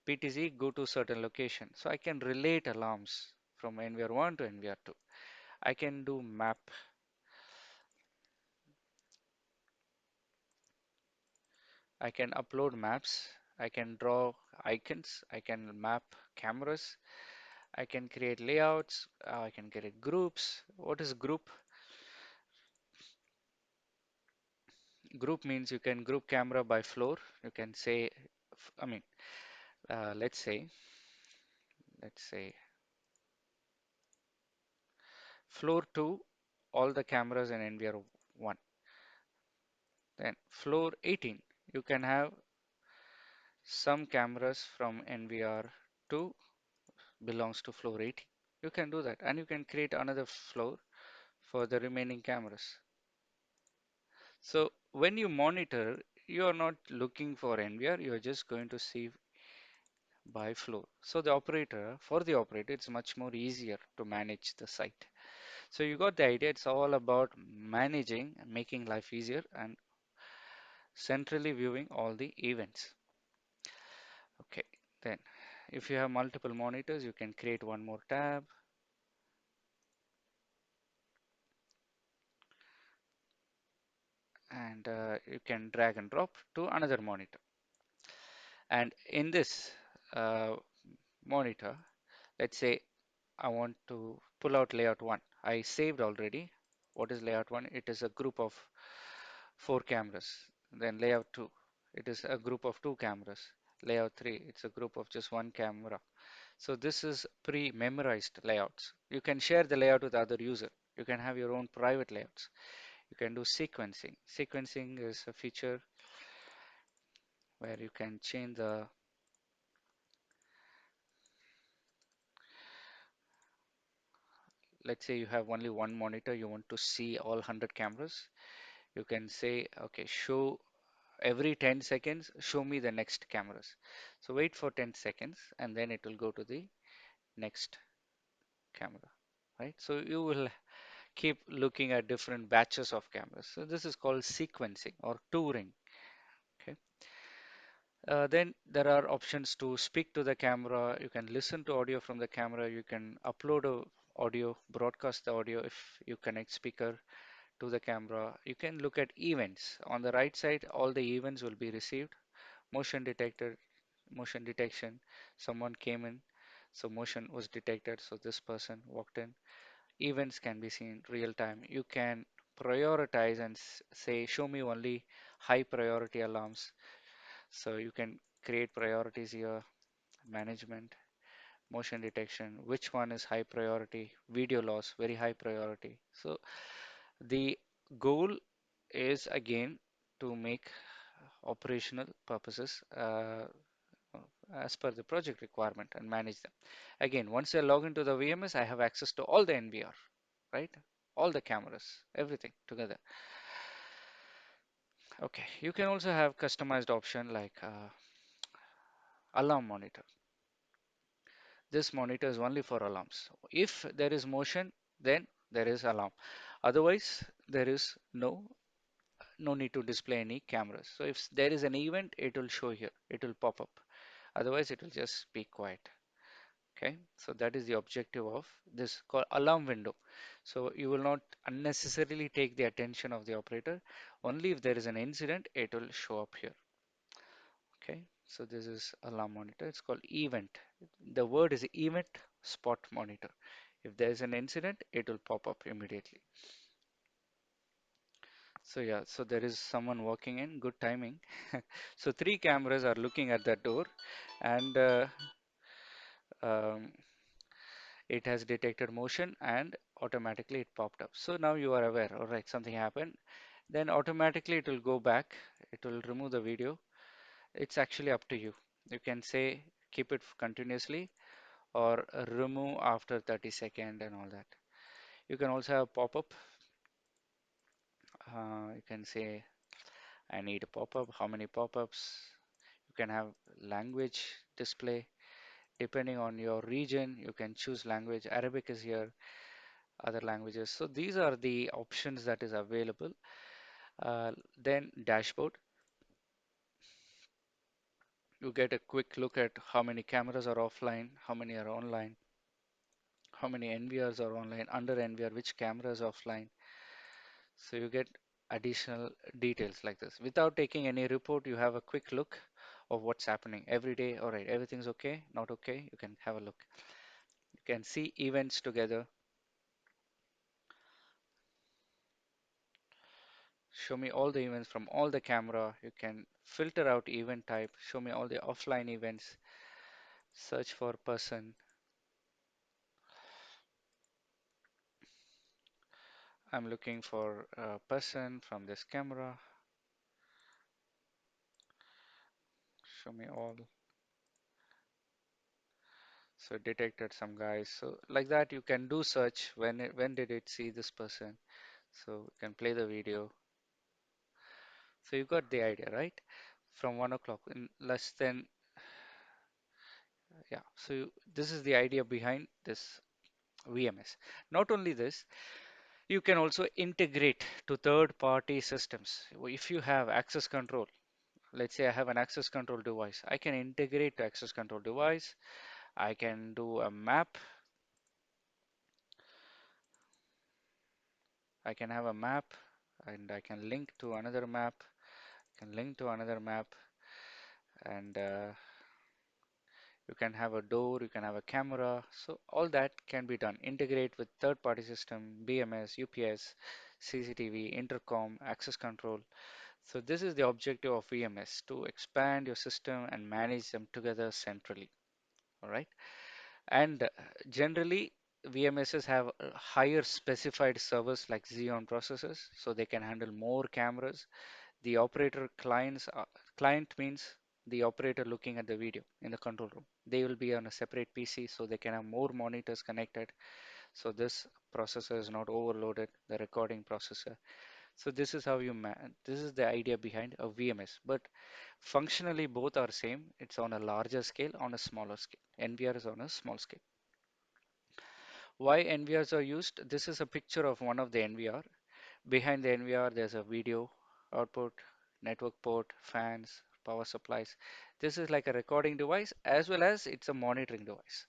PTZ go to certain location. So I can relate alarms from NVR1 to NVR2. I can do map. I can upload maps. I can draw icons. I can map cameras. I can create layouts. I can create groups. What is group? Group means you can group camera by floor. You can say, I mean, let's say floor 2, all the cameras in NVR 1. Then floor 18, you can have some cameras from NVR 2 belongs to floor 18. You can do that, and you can create another floor for the remaining cameras. So when you monitor, you are not looking for NVR, you are just going to see by floor. So for the operator, it's much more easier to manage the site. So you got the idea. It's all about managing, making life easier, and centrally viewing all the events. Okay, then if you have multiple monitors, you can create one more tab, and you can drag and drop to another monitor. And in this uh, monitor, let's say I want to pull out layout 1. I saved already. What is layout 1? It is a group of 4 cameras. Then layout 2, it is a group of 2 cameras. Layout 3, it's a group of just 1 camera. So this is pre-memorized layouts. You can share the layout with other user. You can have your own private layouts. You can do sequencing. Sequencing is a feature where you can change the, let's say you have only one monitor, you want to see all 100 cameras. You can say, okay, show every 10 seconds, show me the next cameras. So wait for 10 seconds and then it will go to the next camera, right? So you will keep looking at different batches of cameras. So this is called sequencing or touring. Okay. Then there are options to speak to the camera. You can listen to audio from the camera. You can upload a audio, broadcast the audio if you connect speaker to the camera. You can look at events. On the right side, all the events will be received. Motion detected, motion detection. Someone came in, so motion was detected. So this person walked in. Events can be seen real time. You can prioritize and say, show me only high priority alarms. So you can create priorities here, management, motion detection, which one is high priority, video loss, very high priority. So the goal is again to make operational purposes as per the project requirement and manage them. Again, once I log into the VMS, I have access to all the NVR, right? All the cameras, everything together. Okay, you can also have customized option like alarm monitor. This monitor is only for alarms. If there is motion, then there is alarm. Otherwise, there is no need to display any cameras. So if there is an event, it will show here. It will pop up. Otherwise, it will just be quiet. Okay, so that is the objective of this called alarm window. So you will not unnecessarily take the attention of the operator. Only if there is an incident, it will show up here. Okay, so this is alarm monitor. It's called event. The word is event spot monitor. If there is an incident, it will pop up immediately. So yeah, so there is someone walking in, good timing. So three cameras are looking at that door, and um, it has detected motion and automatically it popped up. So now you are aware, all right, something happened. Then automatically it will go back. It will remove the video. It's actually up to you. You can say keep it continuously or remove after 30 seconds and all that. You can also have pop-up. You can say I need a pop-up. How many pop-ups? You can have language display. Depending on your region, you can choose language. Arabic is here, other languages. So these are the options that is available. Then dashboard. You get a quick look at how many cameras are offline, how many are online, how many NVRs are online, under NVR, which camera is offline. So you get additional details like this. Without taking any report, you have a quick look of what's happening every day. All right, everything's okay, not okay. You can have a look. You can see events together. Show me all the events from all the camera. You can filter out event type. Show me all the offline events. Search for person. I'm looking for a person from this camera. Show me all. So detected some guys. So like that, you can do search. When did it see this person? So you can play the video. So you got the idea, right? From 1 o'clock in less than, yeah. So this is the idea behind this VMS. Not only this, you can also integrate to third-party systems. If you have access control, let's say I have an access control device, I can integrate to access control device. I can do a map. I can have a map and I can link to another map, can link to another map, and you can have a door, you can have a camera. So all that can be done. Integrate with third-party system, BMS, UPS, CCTV, intercom, access control. So this is the objective of VMS, to expand your system and manage them together centrally. All right. And generally, VMSs have higher specified servers like Xeon processors, so they can handle more cameras. The operator client means the operator looking at the video in the control room. They will be on a separate PC, so they can have more monitors connected. So this processor is not overloaded, the recording processor. So this is how this is the idea behind a VMS. But functionally, both are same. It's on a larger scale, on a smaller scale. NVR is on a small scale. Why NVRs are used? This is a picture of one of the NVR. Behind the NVR, there's a video output, network port, fans, power supplies. This is like a recording device as well as it's a monitoring device.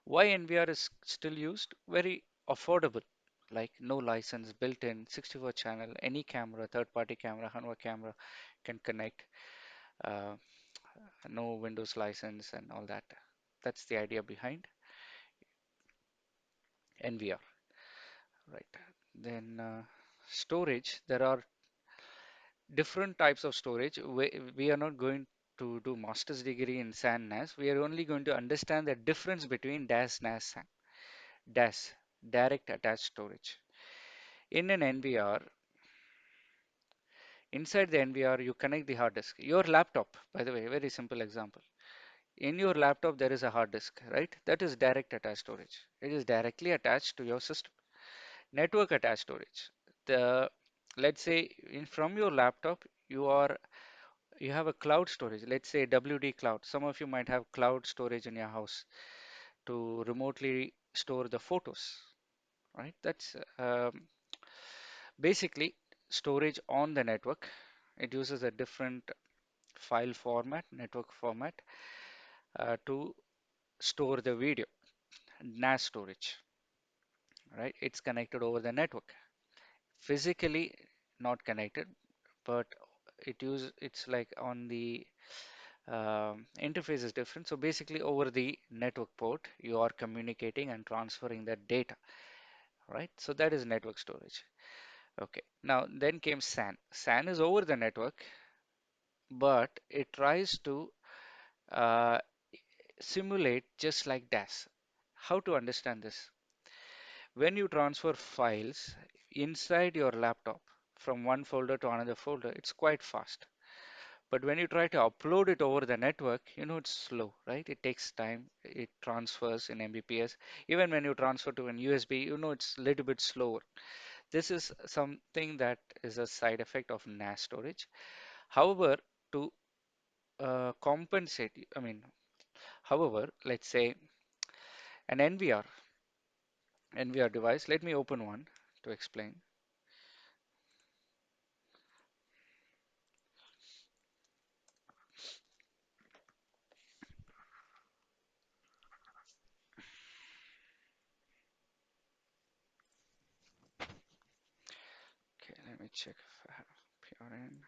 Why NVR is still used? Very affordable, like no license, built in, 64 channel, any camera, third party camera, Hanwha camera can connect, uh, no Windows license and all that. That's the idea behind NVR, right? Then storage, there are different types of storage. We are not going to do master's degree in SAN NAS. We are only going to understand the difference between DAS, NAS, SAN. DAS, direct attached storage. In an NVR, Inside the NVR, you connect the hard disk. Your laptop, by the way, very simple example. In your laptop, there is a hard disk, right? That is direct attached storage. It is directly attached to your system. Network attached storage. The let's say from your laptop, you have a cloud storage. Let's say WD cloud. Some of you might have cloud storage in your house to remotely store the photos, right? That's basically storage on the network. It uses a different file format, network format, to store the video. NAS storage, right? It's connected over the network. Physically not connected, but it's like on the interface is different. So basically over the network port, you are communicating and transferring that data, right? So that is network storage. Okay. Now then came SAN. SAN is over the network, but it tries to uh, simulate just like DAS. How to understand this? When you transfer files inside your laptop from one folder to another folder, it's quite fast. But when you try to upload it over the network, it's slow, right? It takes time. It transfers in Mbps. Even when you transfer to an USB, it's a little bit slower. This is something that is a side effect of NAS storage. However, to compensate, however, let's say an NVR device, let me open one to explain. Okay, let me check if I have PRN.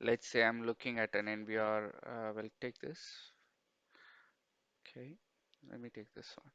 Let's say I'm looking at an NVR. We'll take this. Okay, let me take this one.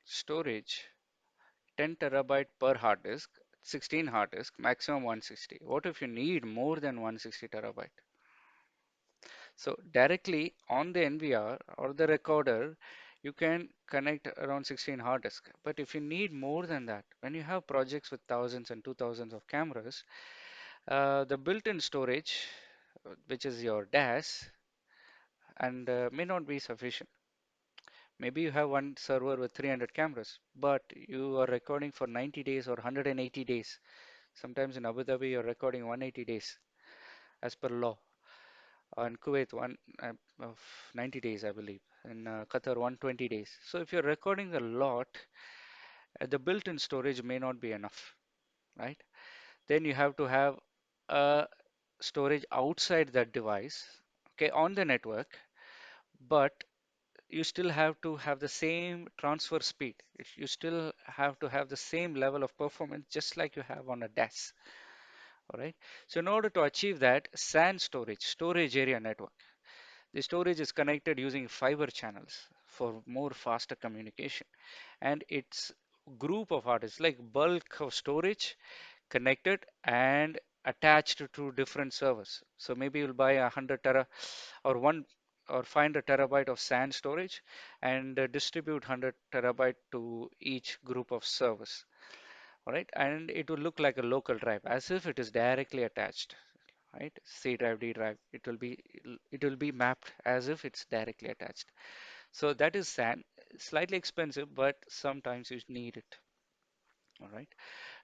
Storage, 10 terabyte per hard disk, 16 hard disk, maximum 160. What if you need more than 160 terabyte? So directly on the NVR or the recorder, you can connect around 16 hard disk. But if you need more than that, when you have projects with thousands and 2000s of cameras, the built-in storage, which is your DAS, and may not be sufficient. Maybe you have one server with 300 cameras, but you are recording for 90 days or 180 days. Sometimes in Abu Dhabi, you're recording 180 days as per law. In Kuwait, of 90 days, I believe. In Qatar, 120 days. So if you're recording a lot, the built-in storage may not be enough, right? Then you have to have a storage outside that device, okay, on the network, but you still have to have the same transfer speed. You still have to have the same level of performance just like you have on a DAS. All right. So in order to achieve that, SAN storage area network, the storage is connected using fiber channels for more faster communication. And it's group of artists like bulk of storage connected and attached to different servers. So maybe you'll buy 100 tera or one or 500 terabyte of SAN storage and distribute 100 terabyte to each group of servers. All right, and it will look like a local drive as if it is directly attached. Right, C drive, D drive. It will be mapped as if it's directly attached. So that is SAN. slightly expensive, but sometimes you need it. All right.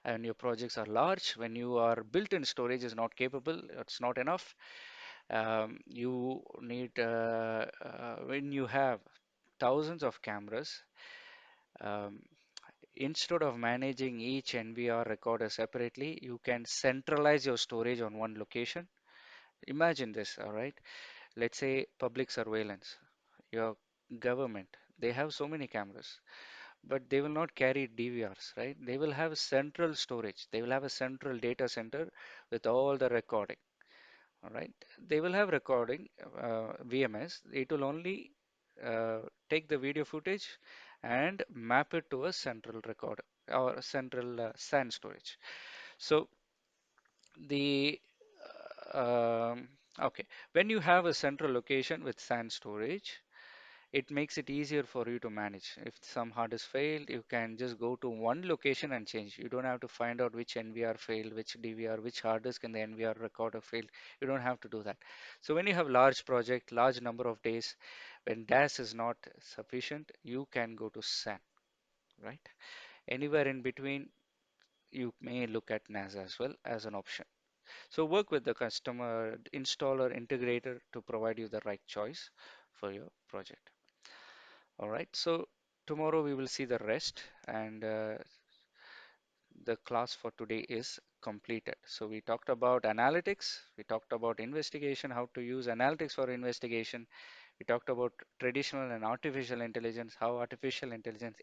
And your projects are large, when your built-in storage is not capable, it's not enough. You need when you have thousands of cameras, um, instead of managing each NVR recorder separately, you can centralize your storage on one location. Imagine this, all right? Let's say public surveillance, your government, they have so many cameras, but they will not carry DVRs, right? They will have central storage. They will have a central data center with all the recording, all right? They will have recording, VMS. It will only uh, take the video footage and map it to a central recorder or a central SAN storage. So the okay, when you have a central location with SAN storage, it makes it easier for you to manage. If some hard disk failed, you can just go to one location and change. You don't have to find out which NVR failed, which DVR, which hard disk in the NVR recorder failed. You don't have to do that. So when you have large project, large number of days, when DAS is not sufficient, you can go to SAN, right? Anywhere in between, you may look at NAS as well as an option. So work with the customer, installer, integrator to provide you the right choice for your project. All right, so tomorrow we will see the rest, and the class for today is completed. So we talked about analytics, we talked about investigation, how to use analytics for investigation. We talked about traditional and artificial intelligence, how artificial intelligence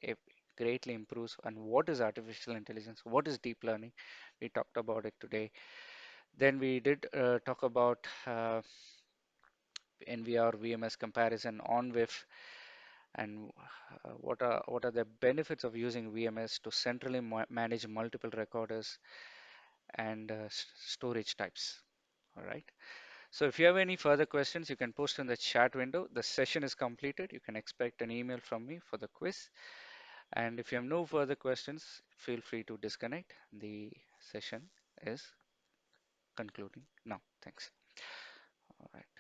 greatly improves, and what is artificial intelligence, what is deep learning. We talked about it today. Then we did talk about NVR VMS comparison on WIF, and what are the benefits of using VMS to centrally manage multiple recorders and storage types. All right. So if you have any further questions, you can post in the chat window. The session is completed. You can expect an email from me for the quiz. And if you have no further questions, feel free to disconnect. The session is concluding now. Thanks. All right.